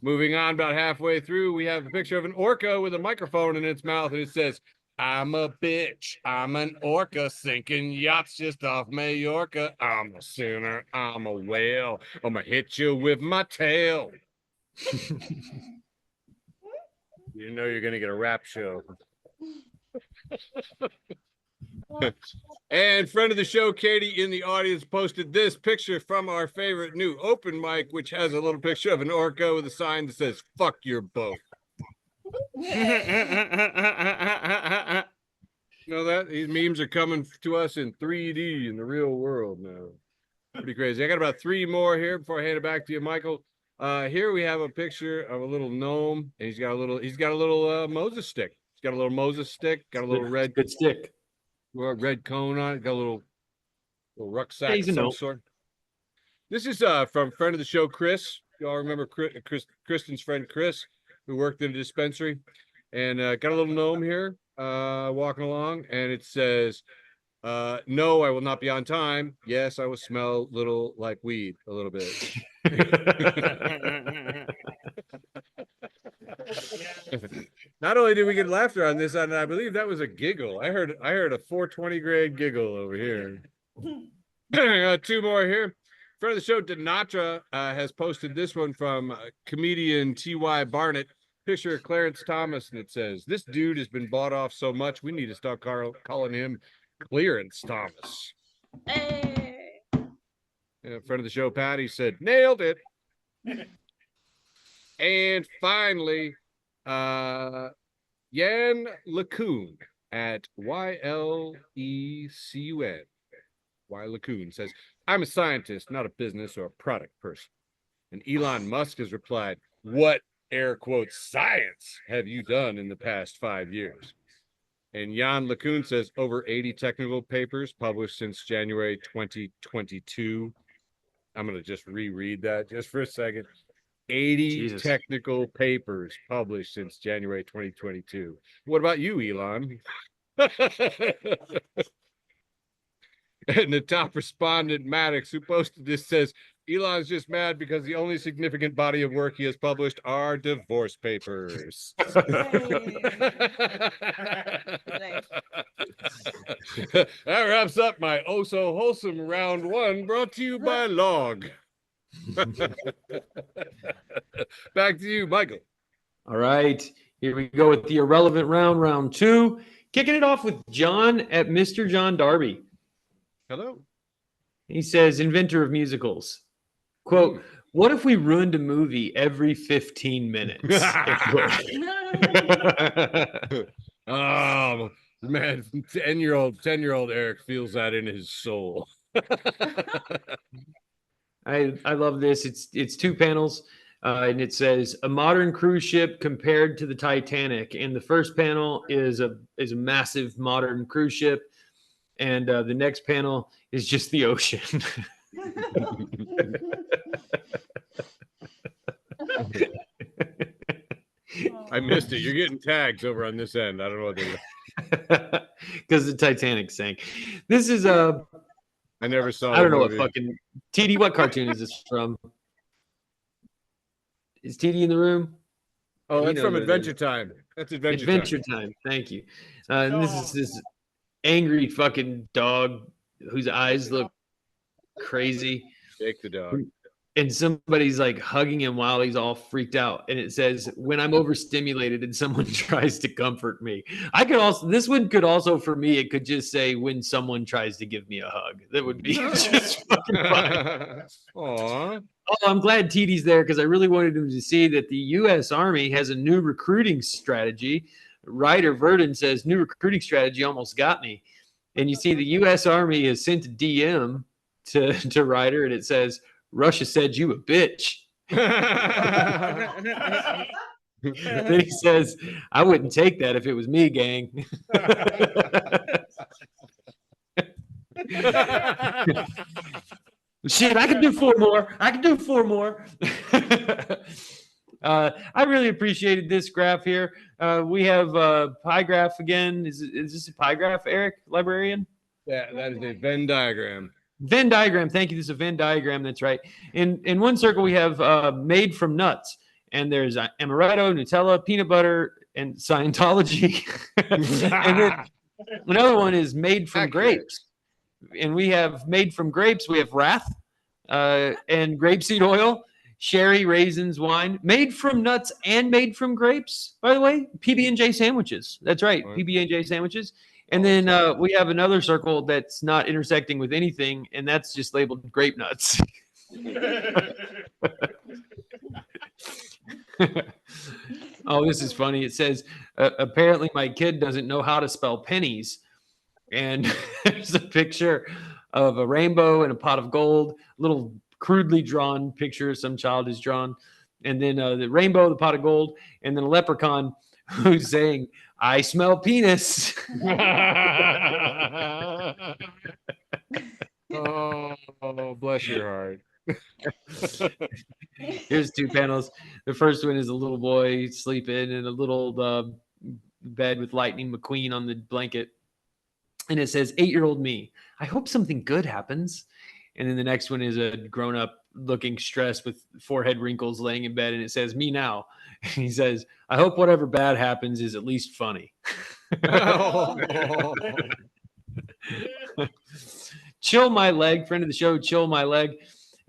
Moving on, about halfway through, we have a picture of an orca with a microphone in its mouth, and it says, "I'm a bitch. I'm an orca sinking yachts just off Majorca. I'm a sinner. I'm a whale. I'm gonna hit you with my tail." You know you're gonna get a rap show. And friend of the show, Katie, in the audience, posted this picture from our favorite new open mic, which has a little picture of an orca with a sign that says, "Fuck your boat." You know that? These memes are coming to us in 3D in the real world now. Pretty crazy. I got about 3 more here before I hand it back to you, Michael. Here we have a picture of a little gnome, and he's got a little Moses stick. He's got a little Moses stick, got a little red stick. Red cone on it, got a little rucksack of some nope. sort. This is from friend of the show, Chris. Y'all remember Kristen's friend Chris, who worked in a dispensary. And got a little gnome here walking along, and it says, no, I will not be on time. Yes, I will smell little like weed a little bit. Not only did we get laughter on this, and I believe that was a giggle. I heard a 420 grade giggle over here. Two more here. Friend of the show, Denatra, has posted this one from comedian T.Y. Barnett. Picture of Clarence Thomas, and it says, "This dude has been bought off so much, we need to start calling him Clearance Thomas." Hey. Friend of the show, Patty, said, "Nailed it." And finally, Yan LeCun at YLECUN. Y LeCun says, "I'm a scientist, not a business or a product person." And Elon Musk has replied, "What, air quotes, science have you done in the past 5 years?" And Jan LeCun says, "Over 80 technical papers published since January 2022. I'm going to just reread that just for a second. 80 Jesus. technical papers published since January 2022. What about you, Elon? And the top respondent, Maddox, who posted this, says, "Elon's just mad because the only significant body of work he has published are divorce papers." That wraps up my oh so wholesome round one, brought to you by Log. Back to you, Michael. All right, here we go with the irrelevant round two. Kicking it off with John at Mr. John Darby. Hello. He says, inventor of musicals. Quote, "What if we ruined a movie every 15 minutes?" Oh, man, 10-year-old Eric feels that in his soul. I love this. It's two panels, and it says a modern cruise ship compared to the Titanic. And the first panel is a massive modern cruise ship, and the next panel is just the ocean. I missed it. You're getting tags over on this end. I don't know what they're because the Titanic sank. This is I never saw. I don't know what fucking TD. What cartoon is this from? Is TD in the room? Oh, that's from Adventure Time. That's Adventure Time. Thank you. And this is this angry fucking dog whose eyes look crazy. Jake the dog. And somebody's like hugging him while he's all freaked out. And it says, "When I'm overstimulated and someone tries to comfort me." I could also, this one could also, for me, it could just say, "When someone tries to give me a hug." That would be just fucking fun. Aww. Oh, I'm glad TD's there because I really wanted him to see that the U.S. Army has a new recruiting strategy. Ryder Verdon says, "New recruiting strategy almost got me." And you see the U.S. Army has sent a DM to Ryder, and it says, "Russia said you a bitch." Then he says, "I wouldn't take that if it was me, gang." Shit, I can do four more. I really appreciated this graph here. We have pie graph again. Is this a pie graph, Eric, librarian? Yeah, that is a Venn diagram. Venn diagram. Thank you. This is a Venn diagram. That's right. In one circle, we have made from nuts. And there's amaretto, Nutella, peanut butter, and Scientology. And then another one is made from grapes. And we have made from grapes. We have wrath and grapeseed oil, sherry, raisins, wine. Made from nuts and made from grapes, by the way. PB&J sandwiches. That's right. PB&J sandwiches. And then we have another circle that's not intersecting with anything, and that's just labeled grape nuts. Oh, this is funny. It says, apparently my kid doesn't know how to spell pennies. And there's a picture of a rainbow and a pot of gold, little crudely drawn picture some child has drawn. And then the rainbow, the pot of gold, and then a leprechaun who's saying, "I smell penis." Oh, bless your heart. Here's two panels. The first one is a little boy sleeping, and a little bed with Lightning McQueen on the blanket. And it says, 8-year-old me, I hope something good happens. And then the next one is a grown-up looking stressed with forehead wrinkles laying in bed. And it says, me now. And he says, I hope whatever bad happens is at least funny. Chill My Leg, friend of the show, Chill My Leg,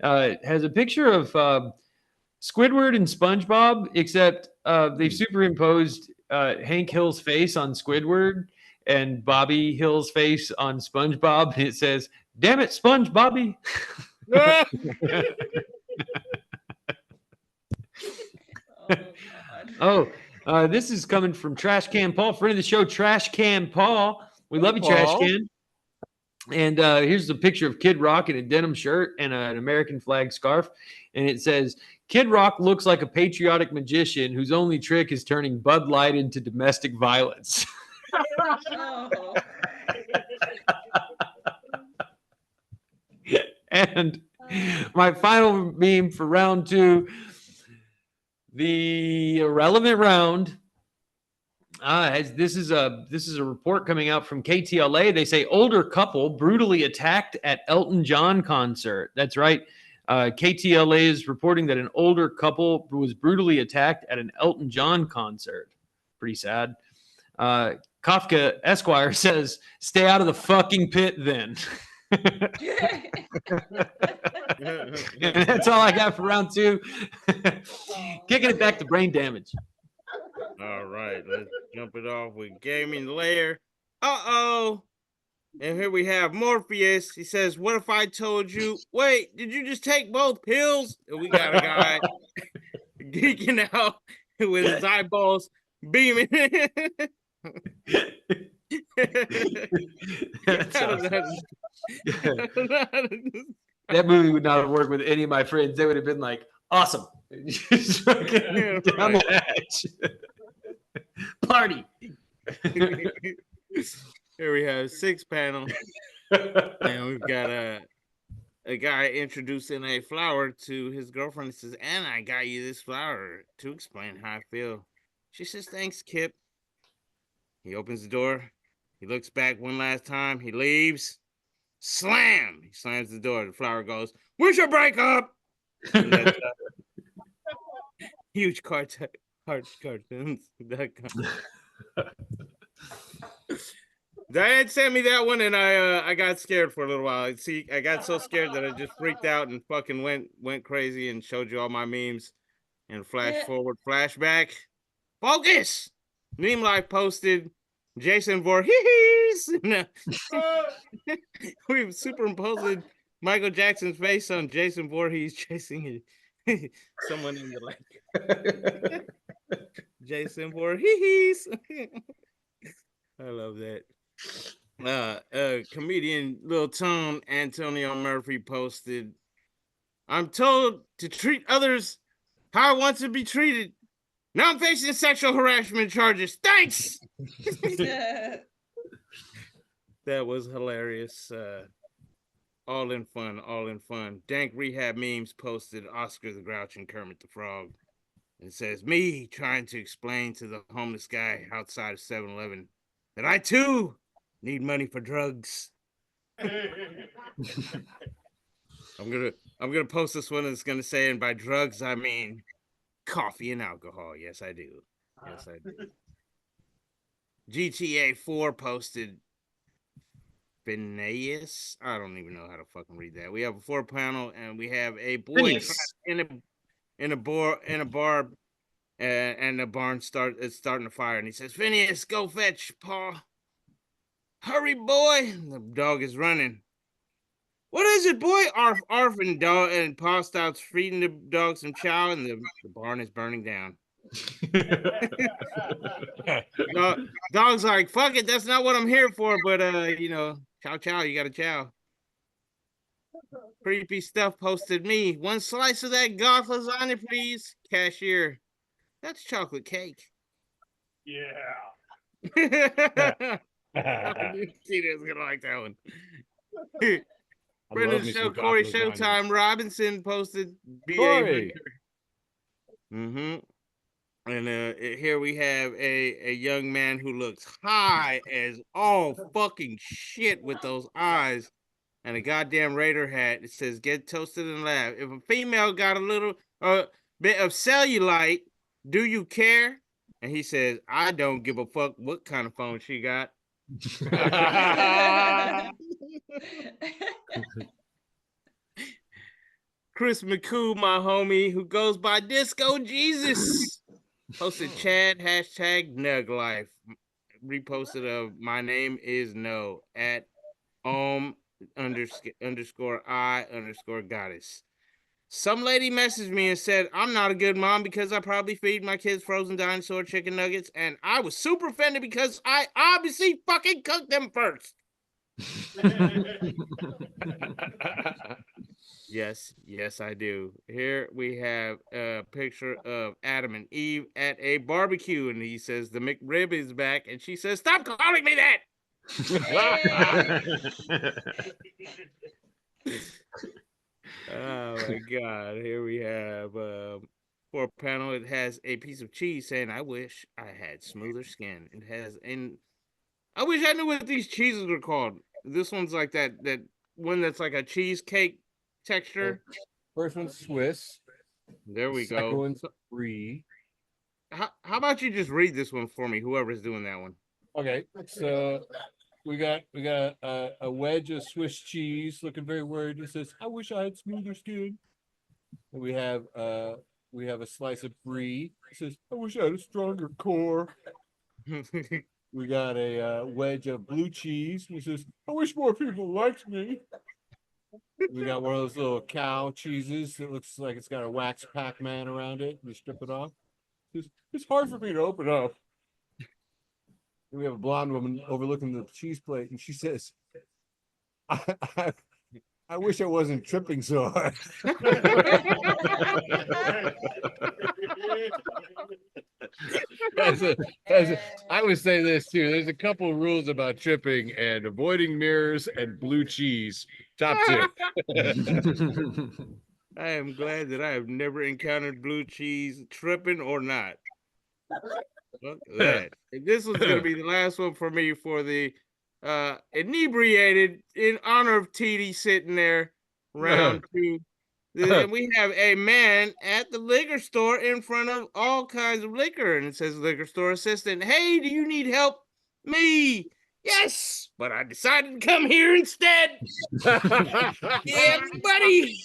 has a picture of Squidward and SpongeBob, except they've superimposed Hank Hill's face on Squidward and Bobby Hill's face on SpongeBob. And it says, damn it, Sponge Bobby. This is coming from Trash Can Paul, friend of the show, Trash Can Paul. We love you, Trash Can. And here's a picture of Kid Rock in a denim shirt and an American flag scarf. And it says, Kid Rock looks like a patriotic magician whose only trick is turning Bud Light into domestic violence. Oh. And my final meme for round 2, the irrelevant round. This is a report coming out from KTLA. They say older couple brutally attacked at Elton John concert. That's right. KTLA is reporting that an older couple was brutally attacked at an Elton John concert. Pretty sad. Kafka Esquire says, stay out of the fucking pit then. And that's all I got for round 2. Kicking it back to brain damage. All right, let's jump it off with Gaming Lair. Uh-oh. And here we have Morpheus. He says, what if I told you, wait, did you just take both pills? And we got a guy geeking out with his eyeballs beaming. That movie would not have worked with any of my friends. They would have been like, awesome. Just fucking down the hatch. Party. Here we have 6 panel. And we've got a guy introducing a flower to his girlfriend. He says, and I got you this flower to explain how I feel. She says, thanks, Kip. He opens the door. He looks back one last time. He leaves. Slam! He slams the door. The flower goes, we should break up! And that's, huge cartoons. Diane sent me that one, and I got scared for a little while. See, I got so scared that I just freaked out and fucking went crazy and showed you all my memes. And flash forward, flashback. Focus! Meme Life posted Jason Voorhees. We've superimposed Michael Jackson's face on Jason Voorhees chasing someone in the lake. Jason Voorhees. I love that. Comedian Lil Tone Antonio Murphy posted, I'm told to treat others how I want to be treated. Now I'm facing sexual harassment charges. Thanks. That was hilarious. All in fun. Dank Rehab Memes posted Oscar the Grouch and Kermit the Frog. It says, me trying to explain to the homeless guy outside of 7-Eleven that I too need money for drugs. I'm gonna post this one that's gonna say, and by drugs I mean coffee and alcohol. Yes, I do. Yes, I do. GTA 4 posted Phineas. I don't even know how to fucking read that. We have a 4 panel, and we have a boy in a bar, and the barn it's starting to fire, and he says, Phineas, go fetch Paw. Hurry, boy. The dog is running. What is it, boy? Arf and dog and Paw starts feeding the dog some chow, and the barn is burning down. Dog's like, fuck it, that's not what I'm here for, but chow, you gotta chow. Creepy stuff posted me. 1 slice of that goth lasagna, please. Cashier. That's chocolate cake. Yeah. I knew Tito's gonna like that one. Friend of the show, Corey Showtime Robinson posted BA. And here we have a young man who looks high as all fucking shit with those eyes and a goddamn Raider hat. It says, "Get toasted and laugh." If a female got a little bit of cellulite, do you care? And he says, "I don't give a fuck what kind of phone she got." Chris McCoo, my homie, who goes by Disco Jesus, posted Chad hashtag Nug Life. Reposted of "My name is No" at underscore I underscore goddess. Some lady messaged me and said, "I'm not a good mom because I probably feed my kids frozen dinosaur chicken nuggets." And I was super offended because I obviously fucking cooked them first. Yes, I do. Here we have a picture of Adam and Eve at a barbecue, and he says the McRib is back, and she says, "Stop calling me that." Oh my God! Here we have for a panel. It has a piece of cheese saying, "I wish I had smoother skin." It has, and I wish I knew what these cheeses are called. This one's like that one that's like a cheesecake texture. First one's Swiss. There we go. Second one's Brie. How about you just read this one for me, whoever's doing that one? Okay, so we got a wedge of Swiss cheese, looking very worried. It says, "I wish I had smoother skin." And we have a slice of Brie. It says, "I wish I had a stronger core." We got a wedge of blue cheese. It says, "I wish more people liked me." We got one of those little cow cheeses that looks like it's got a wax Pac-Man around it. You strip it off. It's hard for me to open up. And we have a blonde woman overlooking the cheese plate, and she says, I wish I wasn't tripping so hard." I would say this too. There's a couple of rules about tripping, and avoiding mirrors and blue cheese. Top tip. I am glad that I have never encountered blue cheese, tripping or not. Look at that. And this was going to be the last one for me for the inebriated in honor of TD sitting there, round two. And we have a man at the liquor store in front of all kinds of liquor, and it says liquor store assistant, "Hey, do you need help?" "Me." "Yes, but I decided to come here instead." "Yeah, buddy.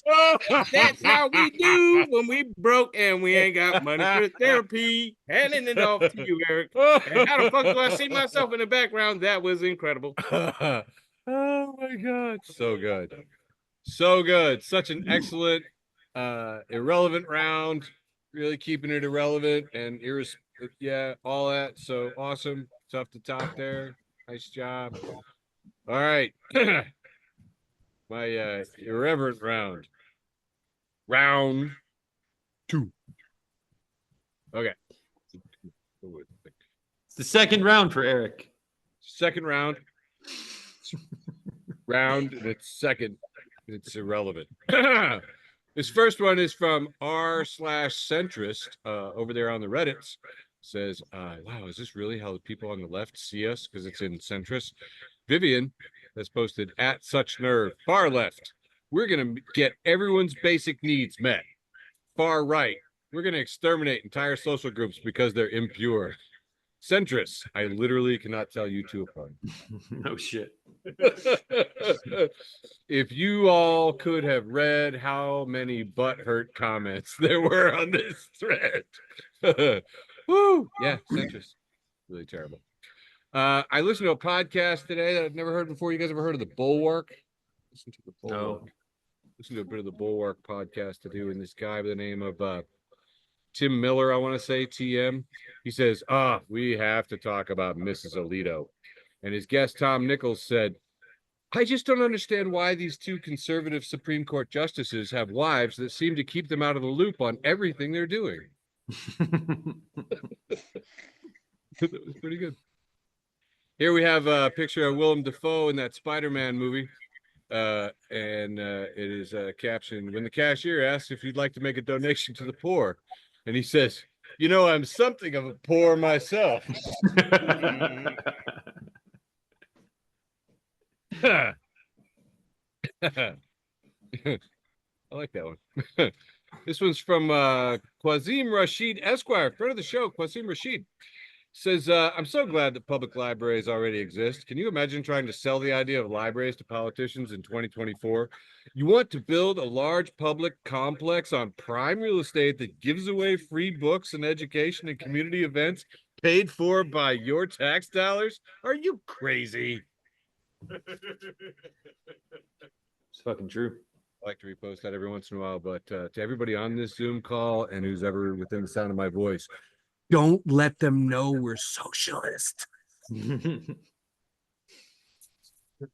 That's how we do when we broke and we ain't got money for therapy." Handing it off to you, Eric. And how the fuck do I see myself in the background? That was incredible. Oh my God. So good. So good. Such an excellent, irrelevant round. Really keeping it irrelevant and yeah, all that. So awesome. Tough to top there. Nice job. All right. My irreverent round. Round two. Okay. It's the second round for Eric. Second round. And it's second. It's irrelevant. This first one is from r/centrist over there on the Reddits. Says, wow, is this really how the people on the left see us? Because it's in centrist. Vivian has posted at such nerve. Far left, we're going to get everyone's basic needs met. Far right, we're going to exterminate entire social groups because they're impure. Centrists, I literally cannot tell you two apart. No shit. If you all could have read how many butthurt comments there were on this thread. Woo! Yeah, centrist. Really terrible. I listened to a podcast today that I've never heard before. You guys ever heard of the Bulwark? Listen to the Bulwark. No. Listen to a bit of the Bulwark podcast to do, and this guy by the name of Tim Miller, I want to say, TM. He says, we have to talk about Mrs. Alito. And his guest, Tom Nichols, said, "I just don't understand why these two conservative Supreme Court justices have wives that seem to keep them out of the loop on everything they're doing." That was pretty good. Here we have a picture of Willem Dafoe in that Spider-Man movie. And it is captioned, "When the cashier asks if you'd like to make a donation to the poor." And he says, You know, I'm something of a poor myself. I like that one. This one's from Quazim Rashid Esquire, friend of the show. Quazim Rashid says, I'm so glad that public libraries already exist. Can you imagine trying to sell the idea of libraries to politicians in 2024? You want to build a large public complex on prime real estate that gives away free books and education and community events paid for by your tax dollars? Are you crazy? It's fucking true. I like to repost that every once in a while, but to everybody on this Zoom call and who's ever within the sound of my voice, don't let them know we're socialist. All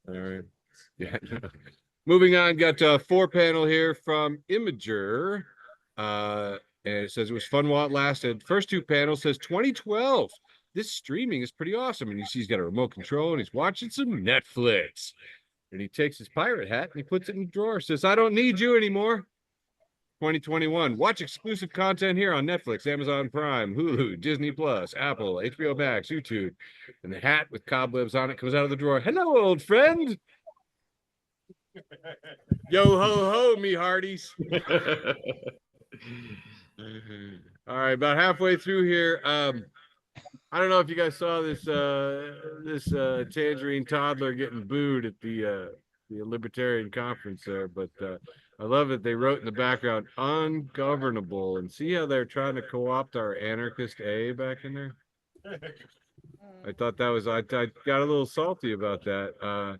right. Yeah. Moving on, got a 4-panel here from Imager. And it says it was fun while it lasted. First 2 panels says 2012. This streaming is pretty awesome. And you see he's got a remote control and he's watching some Netflix. And he takes his pirate hat and he puts it in the drawer. Says, I don't need you anymore. 2021. Watch exclusive content here on Netflix, Amazon Prime, Hulu, Disney Plus, Apple, HBO Max, YouTube. And the hat with cobwebs on it comes out of the drawer. Hello, old friend. Yo ho ho, me hearties. All right, about halfway through here. I don't know if you guys saw this tangerine toddler getting booed at the Libertarian conference there, but I love that they wrote in the background ungovernable, and see how they're trying to co-opt our anarchist A back in there. I thought that was I got a little salty about that.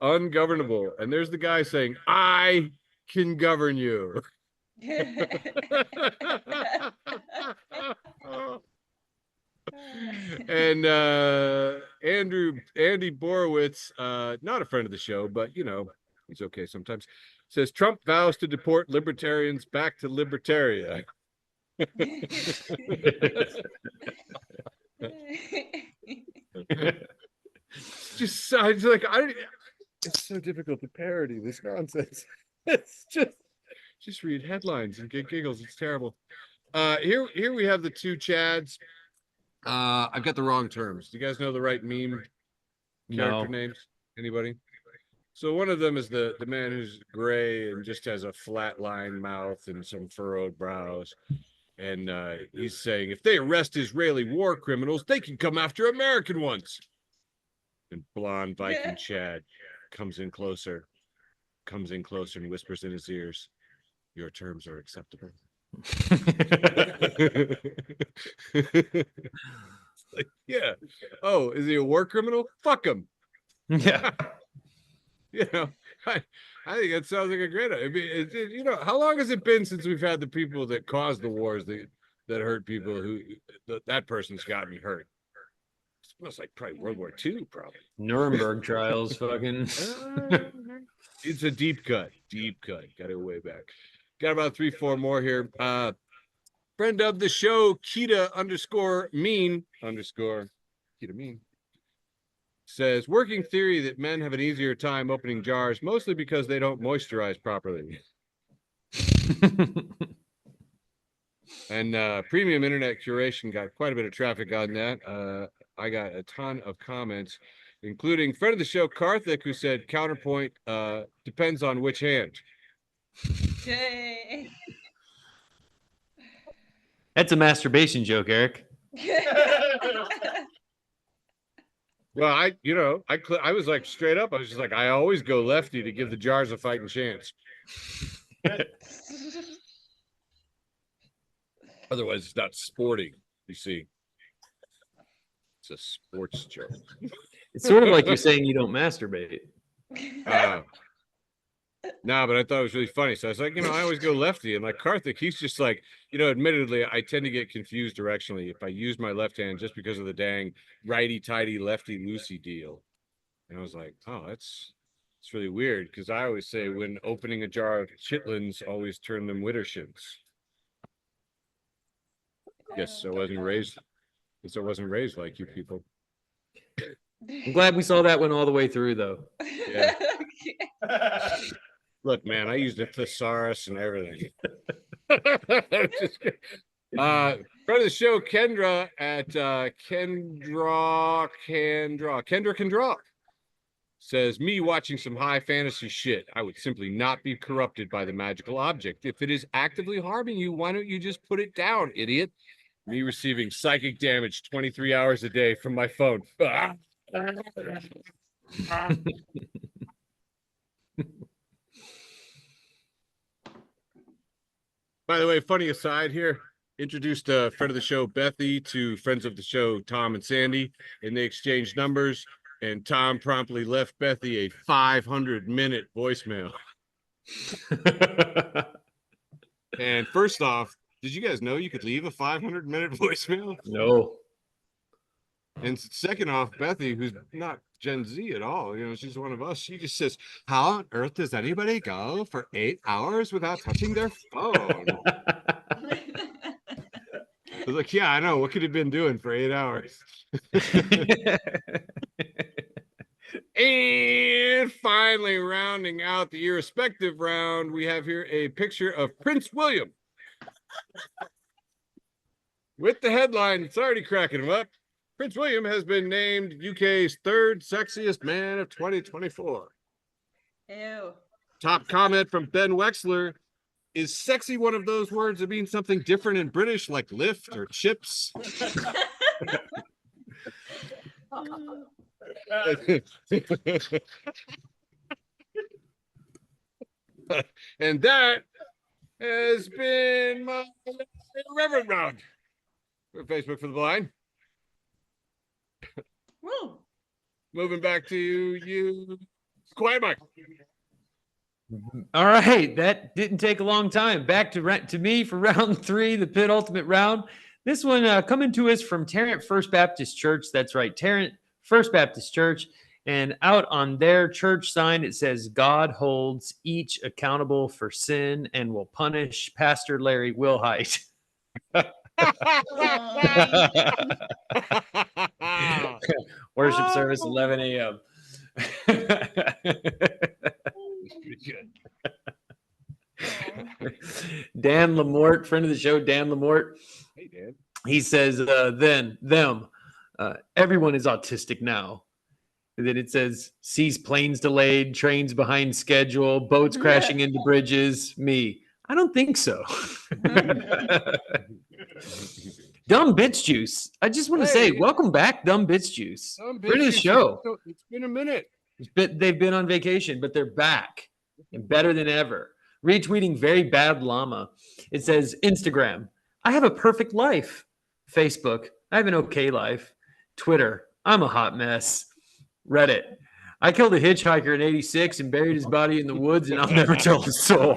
Ungovernable, and there's the guy saying, I can govern you. And Andy Borowitz, not a friend of the show, but you know, he's okay sometimes, says Trump vows to deport libertarians back to Libertaria. Just like it's so difficult to parody this nonsense. It's just read headlines and get giggles. It's terrible. Here we have the 2 Chads. I've got the wrong terms. Do you guys know the right meme character names? Anybody? So one of them is the man who's gray and just has a flat line mouth and some furrowed brows. And he's saying, if they arrest Israeli war criminals, they can come after American ones. And blonde Viking Chad comes in closer and whispers in his ears, your terms are acceptable. Like, yeah. Oh, is he a war criminal? Fuck him. Yeah. You know, I think that sounds like a great idea. I mean, you know, how long has it been since we've had the people that caused the wars that hurt people who that person's got me hurt? It smells like probably World War II, probably. Nuremberg trials, fucking. It's a deep cut. Got it way back. Got about 3-4 more here. Friend of the show, Kita_mean_Kita mean says working theory that men have an easier time opening jars, mostly because they don't moisturize properly. And premium internet curation got quite a bit of traffic on that. I got a ton of comments, including friend of the show, Karthik, who said counterpoint depends on which hand. That's a masturbation joke, Eric. Well, I was like straight up. I was just like, I always go lefty to give the jars a fighting chance. Otherwise, it's not sporting. You see, it's a sports joke. It's sort of like you're saying you don't masturbate. No, but I thought it was really funny. So I was like, you know, I always go lefty. And like Karthik, he's just like, you know, admittedly, I tend to get confused directionally if I use my left hand just because of the dang righty-tighty, lefty-loosey deal. And I was like, oh, it's really weird because I always say when opening a jar of chitlins, always turn them Widdershins. Yes, I wasn't raised like you people. I'm glad we saw that one all the way through, though. Yeah. Look, man, I used a thesaurus and everything. Friend of the show, Kendra at Kendra can draw. Says, me watching some high fantasy shit. I would simply not be corrupted by the magical object. If it is actively harming you, why don't you just put it down, idiot? Me receiving psychic damage 23 hours a day from my phone. By the way, funny aside here, introduced a friend of the show, Bethy, to friends of the show, Tom and Sandy, and they exchanged numbers. And Tom promptly left Bethy a 500-minute voicemail. And first off, did you guys know you could leave a 500-minute voicemail? No. And second off, Bethy, who's not Gen Z at all, she's one of us. She just says, how on earth does anybody go for 8 hours without touching their phone? I was like, yeah, I know. What could have been doing for 8 hours? And finally, rounding out the irrespective round, we have here a picture of Prince William with the headline. It's already cracking him up. Prince William has been named UK's third sexiest man of 2024. Ew. Top comment from Ben Wexler. Is sexy one of those words that means something different in British, like lift or chips? And that has been my Reverend Round for Facebook for the Blind. Woo. Moving back to you, Quiet Mike. All right, that didn't take a long time. Back to me for round 3, the pit ultimate round. This one coming to us from Tarrant First Baptist Church. That's right, Tarrant First Baptist Church. And out on their church sign, it says, God holds each accountable for sin and will punish Pastor Larry Wilhite. Worship service, 11 a.m. Dan Lamort, friend of the show, Dan Lamort. Hey, Dan. He says, everyone is autistic now. And then it says, sees planes delayed, trains behind schedule, boats crashing into bridges. Me, I don't think so. Dumb Bits Juice. I just want to say, welcome back, Dumb Bits Juice. Friend of the show. It's been a minute. They've been on vacation, but they're back and better than ever. Retweeting Very Bad Llama. It says, Instagram, I have a perfect life. Facebook, I have an okay life. Twitter, I'm a hot mess. Reddit, I killed a hitchhiker in '86 and buried his body in the woods, and I'll never tell a soul.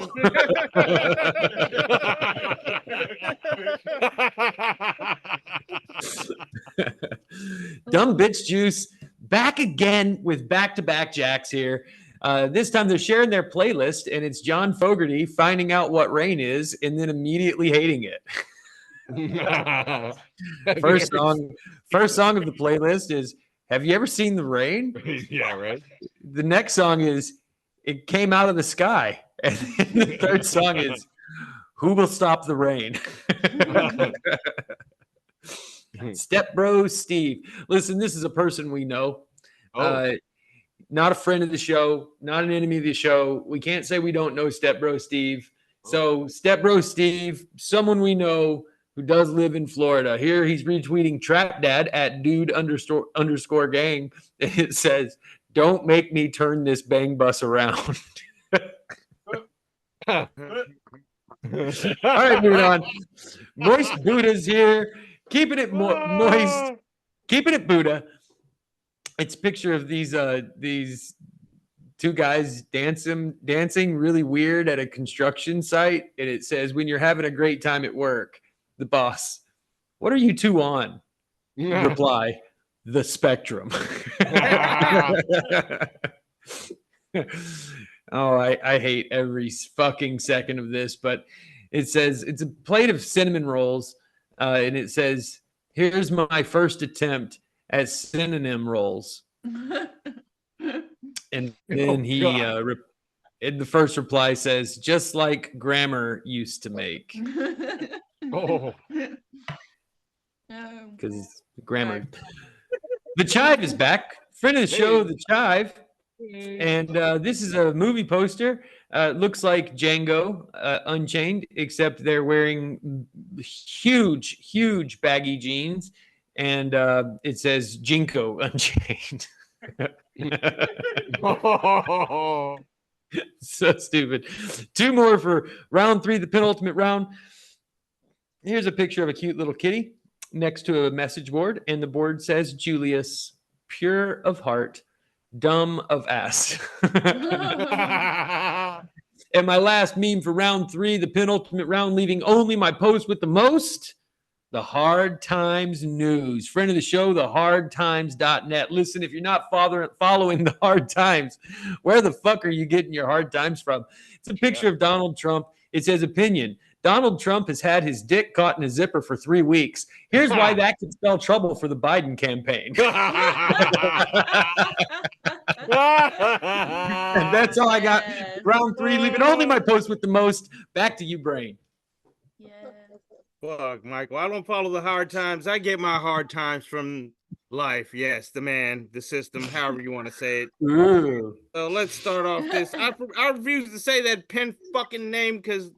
Dumb Bitch Juice back again with back-to-back jacks here. This time they're sharing their playlist, and it's John Fogerty finding out what rain is and then immediately hating it. First song of the playlist is Have You Ever Seen the Rain? Yeah, right. The next song is It Came Out of the Sky. And the third song is Who Will Stop the Rain? Step Bro Steve. Listen, this is a person we know. Not a friend of the show, not an enemy of the show. We can't say we don't know Step Bro Steve. So Step Bro Steve, someone we know who does live in Florida. Here he's retweeting Trap Dad at dude__ gang. And it says, don't make me turn this bang bus around. All right, moving on. Moist Buddha's here. Keeping it moist. Keeping it Buddha. It's a picture of these two guys dancing really weird at a construction site. And it says, when you're having a great time at work, the boss, what are you two on? Reply, the spectrum. Oh, I hate every fucking second of this, but it says it's a plate of cinnamon rolls, and it says, here's my first attempt at synonym rolls. And then in the first reply says, just like grammar used to make. Oh. Because grammar. The Chive is back. Friend of the show, The Chive. And this is a movie poster. Looks like Django Unchained, except they're wearing huge baggy jeans. And it says Jinko Unchained. So stupid. 2 more for round 3, the penultimate round. Here's a picture of a cute little kitty next to a message board. And the board says, Julius, pure of heart, dumb of ass. And my last meme for round 3, the penultimate round, leaving only my post with the most, the Hard Times News. Friend of the show, thehardtimes.net. Listen, if you're not following the Hard Times, where the fuck are you getting your Hard Times from? It's a picture of Donald Trump. It says opinion. Donald Trump has had his dick caught in a zipper for 3 weeks. Here's why that could spell trouble for the Biden campaign. And that's all I got. Round 3, leaving only my post with the most. Back to you, Brain. Fuck, Michael. I don't follow the Hard Times. I get my Hard Times from life. Yes, the man, the system, however you want to say it. Ooh. So let's start off this. I refuse to say that pen fucking name because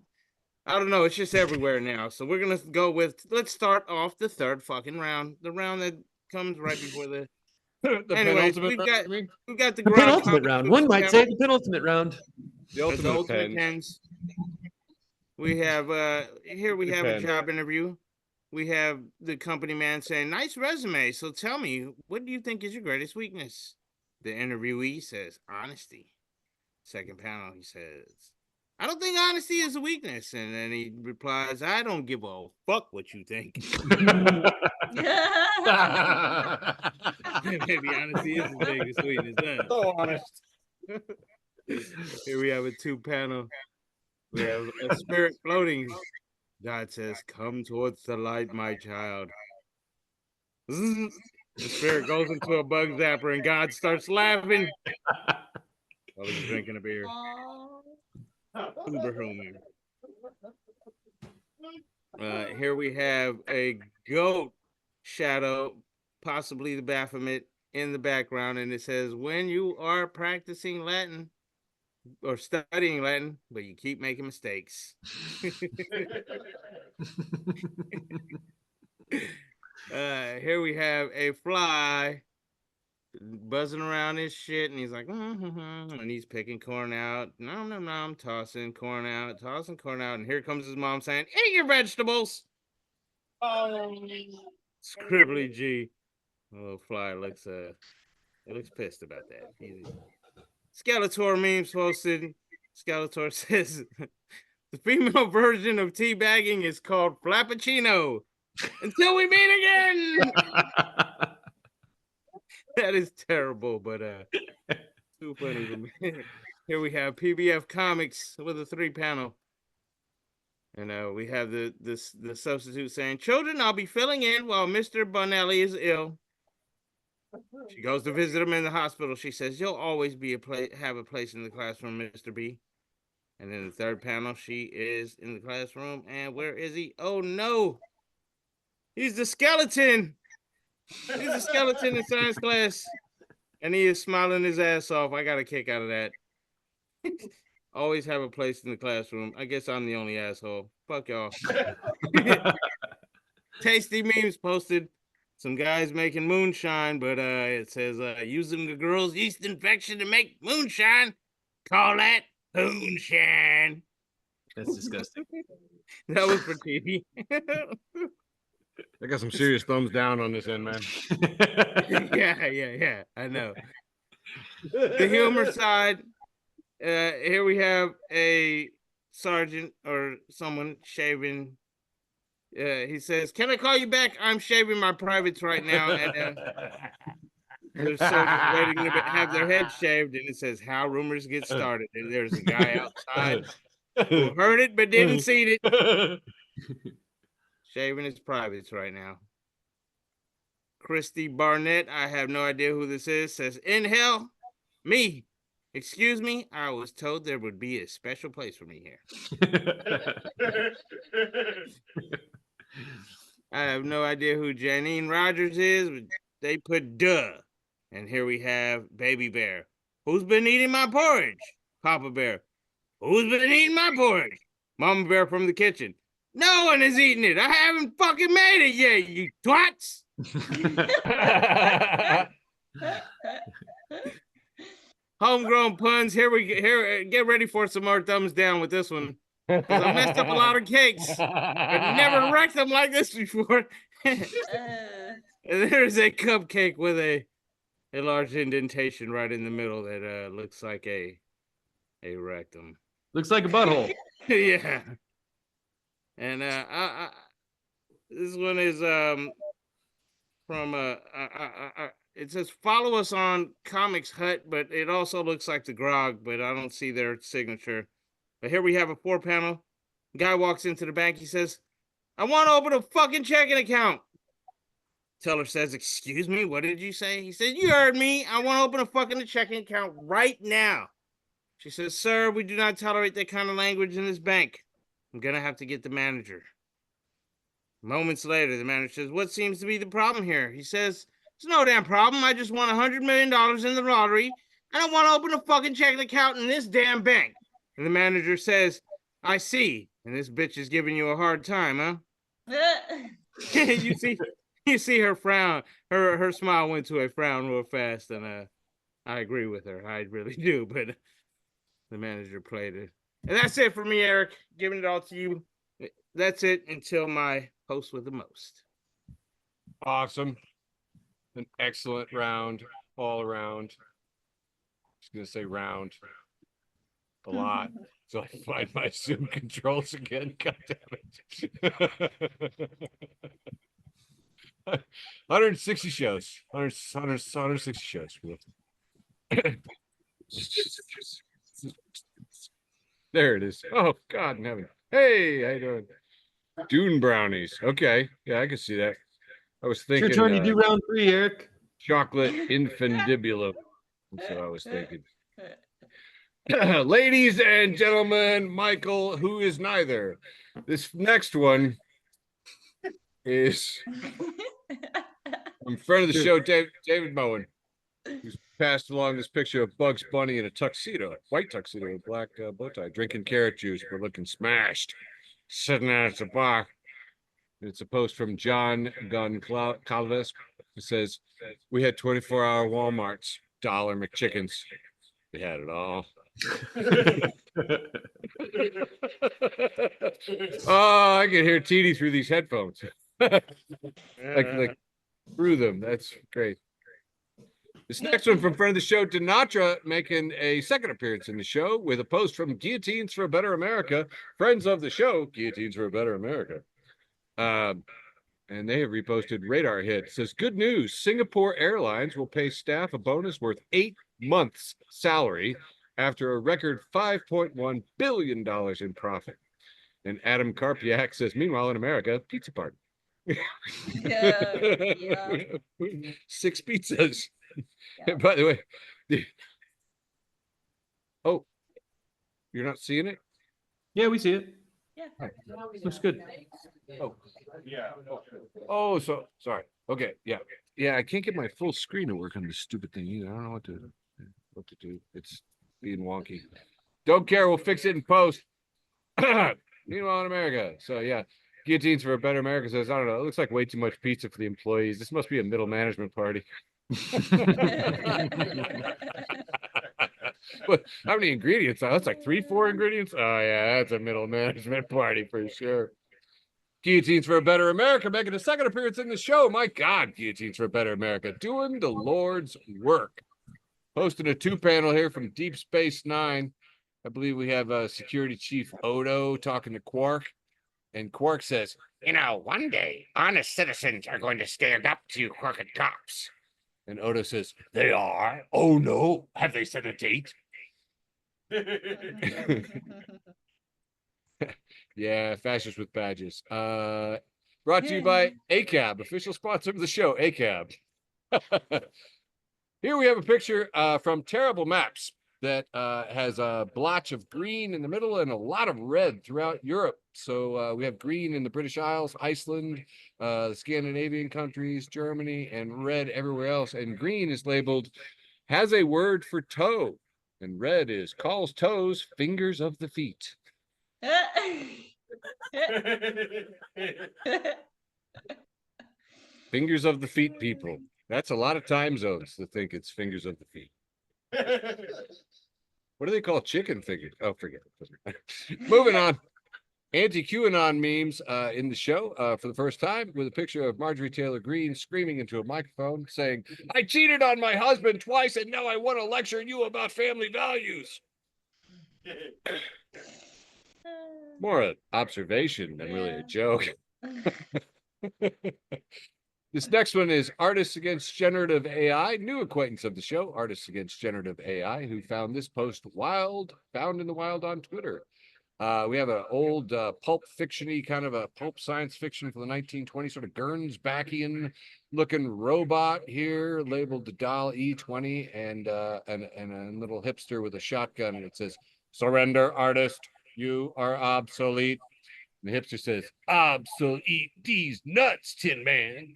I don't know. It's just everywhere now. So we're going to go with, let's start off the 3rd fucking round. The round that comes right before the anyways, we've got the penultimate round. One might say the penultimate round. The ultimate pens. We have here we have a job interview. We have the company man saying, nice resume. So tell me, what do you think is your greatest weakness? The interviewee says, honesty. Second panel, he says, I don't think honesty is a weakness. And then he replies, I don't give a fuck what you think. Maybe honesty is the biggest weakness. Huh? So honest. Here we have a 2-panel. We have a spirit floating. God says, come towards the light, my child. The spirit goes into a bug zapper and God starts laughing while he's drinking a beer. Uber Homer. Here we have a goat shadow, possibly the Baphomet, in the background, and it says, when you are practicing Latin or studying Latin, but you keep making mistakes. Here we have a fly buzzing around his shit, and he's like, and he's picking corn out. I'm tossing corn out, and here comes his mom saying, eat your vegetables. Oh, Scribbly G. The little fly looks pissed about that. Skeletor memes posted. Skeletor says, the female version of teabagging is called flappuccino. Until we meet again. That is terrible, but too funny to me. Here we have PBF Comics with a 3-panel. And we have the substitute saying, children, I'll be filling in while Mr. Bonelli is ill. She goes to visit him in the hospital. She says, you'll always be have a place in the classroom, Mr. B. And then the 3rd panel, she is in the classroom. And where is he? Oh, no. He's the skeleton. He's a skeleton in science class. And he is smiling his ass off. I got a kick out of that. Always have a place in the classroom. I guess I'm the only asshole. Fuck y'all. Tasty memes posted. Some guys making moonshine, but it says using the girl's yeast infection to make moonshine. Call that moonshine. That's disgusting. That was for TV. I got some serious thumbs down on this end, man. Yeah. I know. The humor side. Here we have a sergeant or someone shaving. He says, can I call you back? I'm shaving my privates right now. And there's soldiers waiting to have their heads shaved. And it says, how rumors get started. And there's a guy outside who heard it but didn't see it. Shaving his privates right now. Christy Barnett, I have no idea who this is, says, in hell, me. Excuse me, I was told there would be a special place for me here. I have no idea who Janine Rogers is, but they put duh. And here we have Baby Bear. Who's been eating my porridge? Papa Bear. Who's been eating my porridge? Mama Bear from the kitchen. No one is eating it. I haven't fucking made it yet, you twats. Homegrown puns. Here we here. Get ready for some more thumbs down with this one. I messed up a lot of cakes, but never wrecked them like this before. There's a cupcake with a large indentation right in the middle that looks like a rectum. Looks like a butthole. Yeah. And this one is from it says follow us on Comics Hut, but it also looks like the Grog, but I don't see their signature. But here we have a 4-panel. Guy walks into the bank. He says, I want to open a fucking checking account. Teller says, excuse me, what did you say? He said, you heard me. I want to open a fucking checking account right now. She says, sir, we do not tolerate that kind of language in this bank. I'm going to have to get the manager. Moments later, the manager says, what seems to be the problem here? He says, it's no damn problem. I just won $100 million in the lottery. I don't want to open a fucking checking account in this damn bank. And the manager says, I see. And this bitch is giving you a hard time, huh? You see her frown. Her smile went to a frown real fast, and I agree with her. I really do, but the manager played it. And that's it for me, Eric. Giving it all to you. That's it until my host with the most. Awesome. An excellent round all around. Just gonna say round a lot. So I find my Zoom controls again. God damn it. 160 shows. 160 shows. There it is. Oh God in heaven. Hey, how you doing? Dune brownies. Okay. Yeah, I can see that. I was thinking It's your turn to do round 3, Eric. Chocolate infundibulum. That's what I was thinking. Ladies and gentlemen, Michael, who is neither. This next one is from friend of the show, David Moen, who's passed along this picture of Bugs Bunny in a tuxedo, white tuxedo with black bow tie, drinking carrot juice, but looking smashed, sitting at the bar. It's a post from John Gunn Calves. It says, we had 24-hour Walmarts, dollar McChickens. We had it all. Oh, I can hear TD through these headphones. like through them. That's great. This next one from friend of the show, Dinatra, making a second appearance in the show with a post from Guillotines for a Better America. Friends of the show, Guillotines for a Better America. And they have reposted Radar Hit. It says, good news. Singapore Airlines will pay staff a bonus worth 8 months' salary after a record $5.1 billion in profit. And Adam Karpiak says, meanwhile, in America, pizza party. Yeah. 6 pizzas. Yeah. By the way, oh, you're not seeing it? Yeah, we see it. Yeah. Looks good. Oh, Yeah. oh, so sorry. Okay, yeah, yeah. I can't get my full screen to work on this stupid thing either. I don't know what to do. It's being wonky. Don't care. We'll fix it in post. Meanwhile, in America. So yeah, Guillotines for a Better America says, I don't know. It looks like way too much pizza for the employees. This must be a middle management party. But how many ingredients? That's like 3-4 ingredients. Oh yeah, that's a middle management party for sure. Guillotines for a Better America making a second appearance in the show. My God, Guillotines for a Better America doing the Lord's work. Hosting a 2-panel here from Deep Space Nine. I believe we have Security Chief Odo talking to Quark. And Quark says, you know, one day honest citizens are going to stand up to crooked cops. And Odo says, they are? Oh no, have they set a date? Yeah, fascists with badges. Brought to you by ACAB, official sponsor of the show, ACAB. Here we have a picture from Terrible Maps. that has a blotch of green in the middle and a lot of red throughout Europe. So we have green in the British Isles, Iceland, the Scandinavian countries, Germany, and red everywhere else. And green is labeled, has a word for toe. And red is calls toes fingers of the feet. Fingers of the feet, people. That's a lot of time zones to think it's fingers of the feet. What do they call chicken fingers? Oh, forget it. Moving on. Anti-QAnon memes in the show for the first time with a picture of Marjorie Taylor Greene screaming into a microphone saying, "I cheated on my husband twice and now I want to lecture you about family values." More an observation than really a joke. This next one is Artists Against Generative AI, new acquaintance of the show, Artists Against Generative AI, who found this post found in the wild on Twitter. We have an old pulp fiction-y kind of a pulp science fiction from the 1920s, sort of Gernsbackian looking robot here, labeled the Doll E20, and a little hipster with a shotgun, and it says, "Surrender, artist, you are obsolete." And the hipster says, "Obsolete these nuts, Tin Man."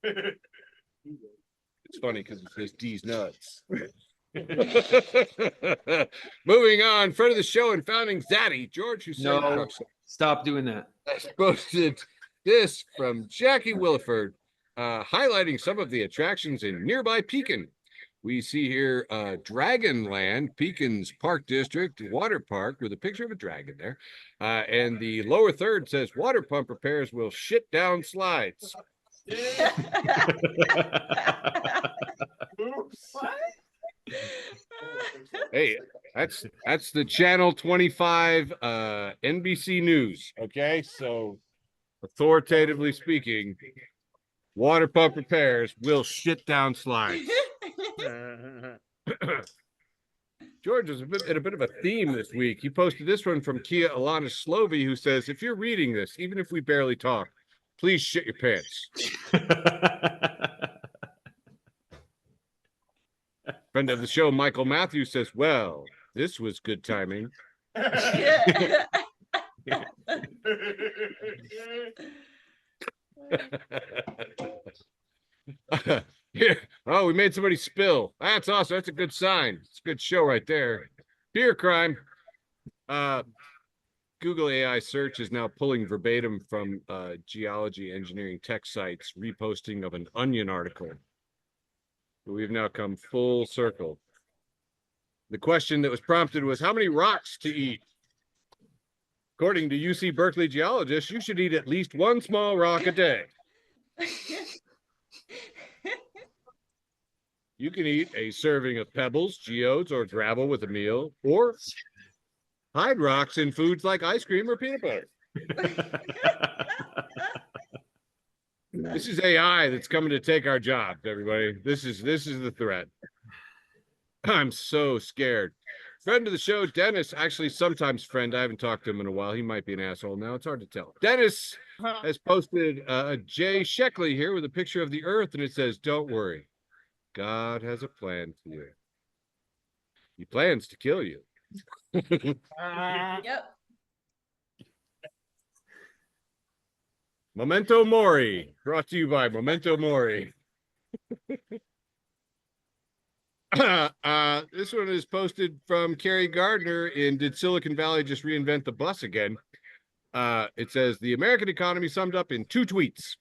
It's funny because it says D's nuts. Moving on, friend of the show and founding Zaddy, George Hussein. No, stop doing that. Posted this from Jackie Williford, highlighting some of the attractions in nearby Pekin. We see here Dragonland, Pekin's Park District, water park with a picture of a dragon there. And the lower third says water pump repairs will shit down slides. Hey, that's the Channel 25 NBC News. Okay, so authoritatively speaking, water pump repairs will shit down slides. George is in a bit of a theme this week. He posted this one from Kia Alana Slovey, who says, "If you're reading this, even if we barely talk, please shit your pants." Friend of the show, Michael Matthews says, "Well, this was good timing." Here. Oh, we made somebody spill. That's awesome. That's a good sign. It's a good show right there. Beer crime. Google AI search is now pulling verbatim from geology engineering tech sites, reposting of an Onion article. We've now come full circle. The question that was prompted was, how many rocks to eat? According to UC Berkeley geologists, you should eat at least one small rock a day. You can eat a serving of pebbles, geodes, or gravel with a meal, or hide rocks in foods like ice cream or peanut butter. This is AI that's coming to take our jobs, everybody. This is the threat. I'm so scared. Friend of the show, Dennis, actually sometimes friend. I haven't talked to him in a while. He might be an asshole now. It's hard to tell. Dennis has posted Jay Sheckley here with a picture of the earth, and it says, "Don't worry. God has a plan for you. He plans to kill you." Yep. Memento Mori, brought to you by Memento Mori. This one is posted from Carrie Gardner in Did Silicon Valley Just Reinvent the Bus Again? It says, the American economy summed up in 2 tweets.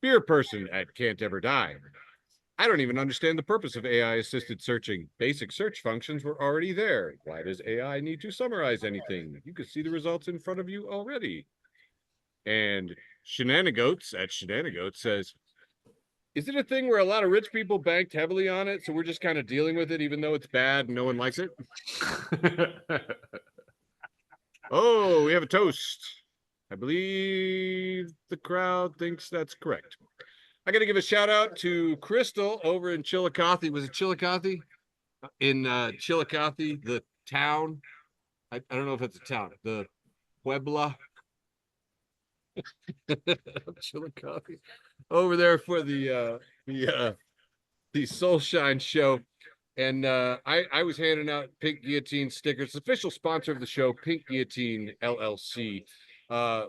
Beer person at Can't Ever Die. I don't even understand the purpose of AI-assisted searching. Basic search functions were already there. Why does AI need to summarize anything? You could see the results in front of you already. And Shenanigoats at Shenanigoats says, is it a thing where a lot of rich people banked heavily on it, so we're just kind of dealing with it even though it's bad and no one likes it? Oh, we have a toast. I believe the crowd thinks that's correct. I got to give a shout out to Crystal over in Chillicothe. Was it Chillicothe? In Chillicothe, the town. I don't know if it's a town. The Puebla. Chillicothe. Over there for the the Soul Shine show. And I was handing out Pink Guillotine stickers, official sponsor of the show, Pink Guillotine LLC.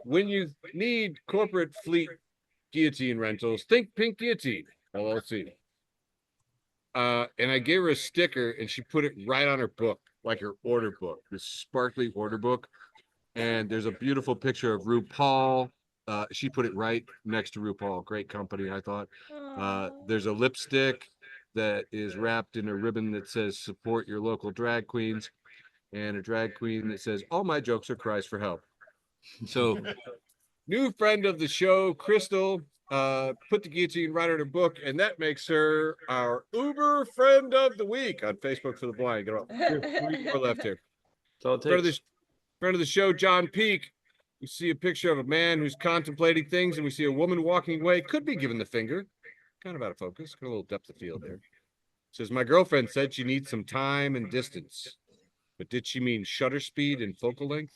When you need corporate fleet guillotine rentals, think Pink Guillotine LLC. And I gave her a sticker and she put it right on her book, like her order book, this sparkly order book. And there's a beautiful picture of RuPaul. She put it right next to RuPaul. Great company, I thought. There's a lipstick that is wrapped in a ribbon that says support your local drag queens, and a drag queen that says all my jokes are cries for help. So new friend of the show, Crystal, put the guillotine right on her book, and that makes her our Uber friend of the week on Facebook for the Blind. Get off. 3 more left here. That's all it takes. Friend of the show, John Peak. We see a picture of a man who's contemplating things, and we see a woman walking away, could be given the finger. Kind of out of focus, got a little depth of field there. Says, my girlfriend said she needs some time and distance. But did she mean shutter speed and focal length?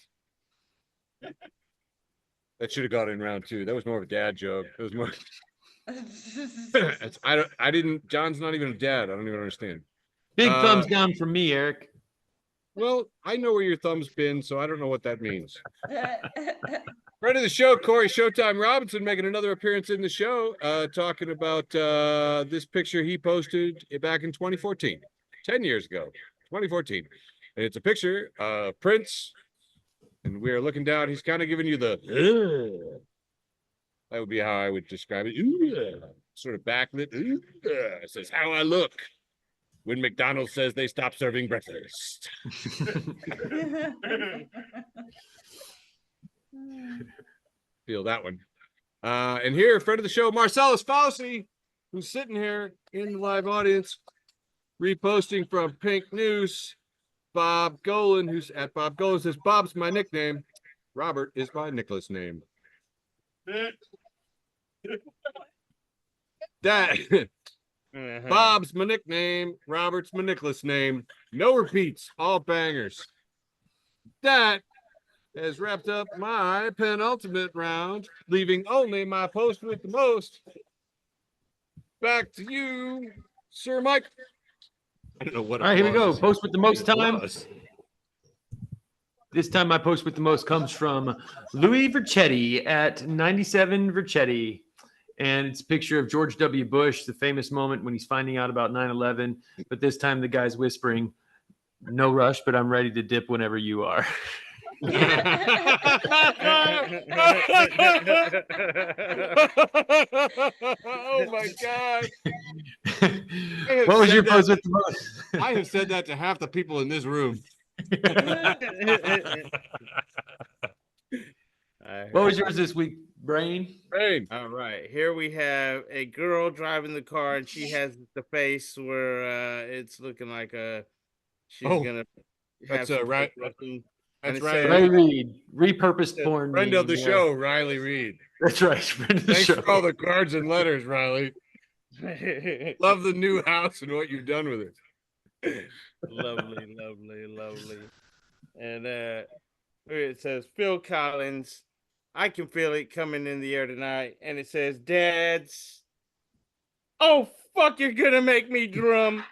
That should have got in round 2. That was more of a dad joke. It was more. John's not even a dad. I don't even understand. Big thumbs down from me, Eric. Well, I know where your thumb's been, so I don't know what that means. Friend of the show, Corey Showtime Robinson, making another appearance in the show, talking about this picture he posted back in 2014, 10 years ago, 2014. And it's a picture of Prince, and we are looking down. He's kind of giving you the, that would be how I would describe it. Sort of backlit. It says, how I look when McDonald's says they stop serving breakfast. Feel that one. And here, friend of the show, Marcellus Fauci, who's sitting here in the live audience, reposting from Pink News. Bob Golan, who's at Bob Golan, says, Bob's my nickname. Robert is my Nicholas name. That Bob's my nickname. Robert's my Nicholas name. No repeats, all bangers. That has wrapped up my penultimate round, leaving only my post with the most. Back to you, Sir Mike. I don't know what. All right, here we go. Post with the most time. This time my post with the most comes from Louis Verchetti at 97 Verchetti. And it's a picture of George W. Bush, the famous moment when he's finding out about 9/11. But this time the guy's whispering, no rush, but I'm ready to dip whenever you are. Oh my God. What was your post with the most? I have said that to half the people in this room. What was yours this week, Brain? All right, here we have a girl driving the car, and she has the face where it's looking like she's gonna have right. That's right. Ray Reed, repurposed porn. Friend of the show, Riley Reed. That's right. Friend of the Thanks show. for all the cards and letters, Riley. Love the new house and what you've done with it. Lovely, lovely, lovely. And it says, Phil Collins, I can feel it coming in the air tonight. And it says, Dads, oh, fuck, you're going to make me drum.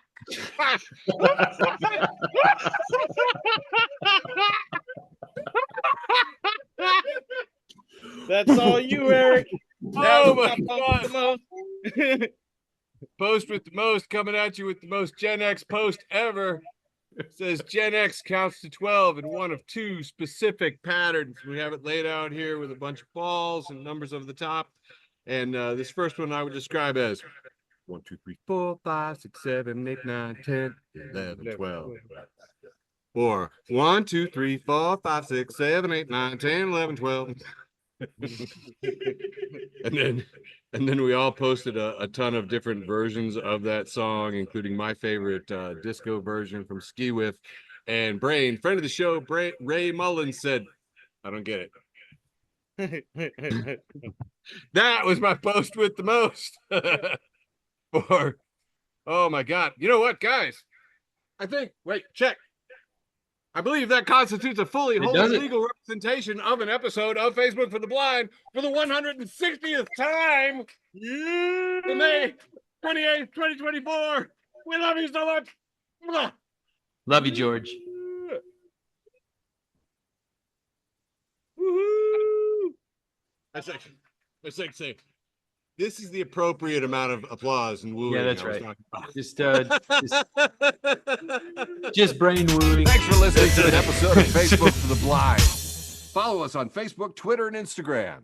That's all you, Eric. Oh my God. Post with the most, coming at you with the most Gen X post ever. It says Gen X counts to 12 in one of 2 specific patterns. We have it laid out here with a bunch of balls and numbers over the top. And this first one I would describe as 1, 2, 3, 4, 5, 6, 7, 8, 9, 10, 11, 12. Or 1, 2, 3, 4, 5, 6, 7, 8, 9, 10, 11, 12. And then we all posted a ton of different versions of that song, including my favorite disco version from Ski Whiff. And Brain, friend of the show, Ray Mullins said, I don't get it. That was my post with the most. Oh my God. You know what, guys? Check. I believe that constitutes a fully wholly legal representation of an episode of Facebook for the Blind for the 160th time. 28th, 2024. We love you so much. Mwah. Love you, George. Woohoo! That's like saying this is the appropriate amount of applause and wooing. Yeah, that's I was right. talking about. Just brain wooing. Thanks for listening to an episode of Facebook for the Blind. Follow us on Facebook, Twitter, and Instagram.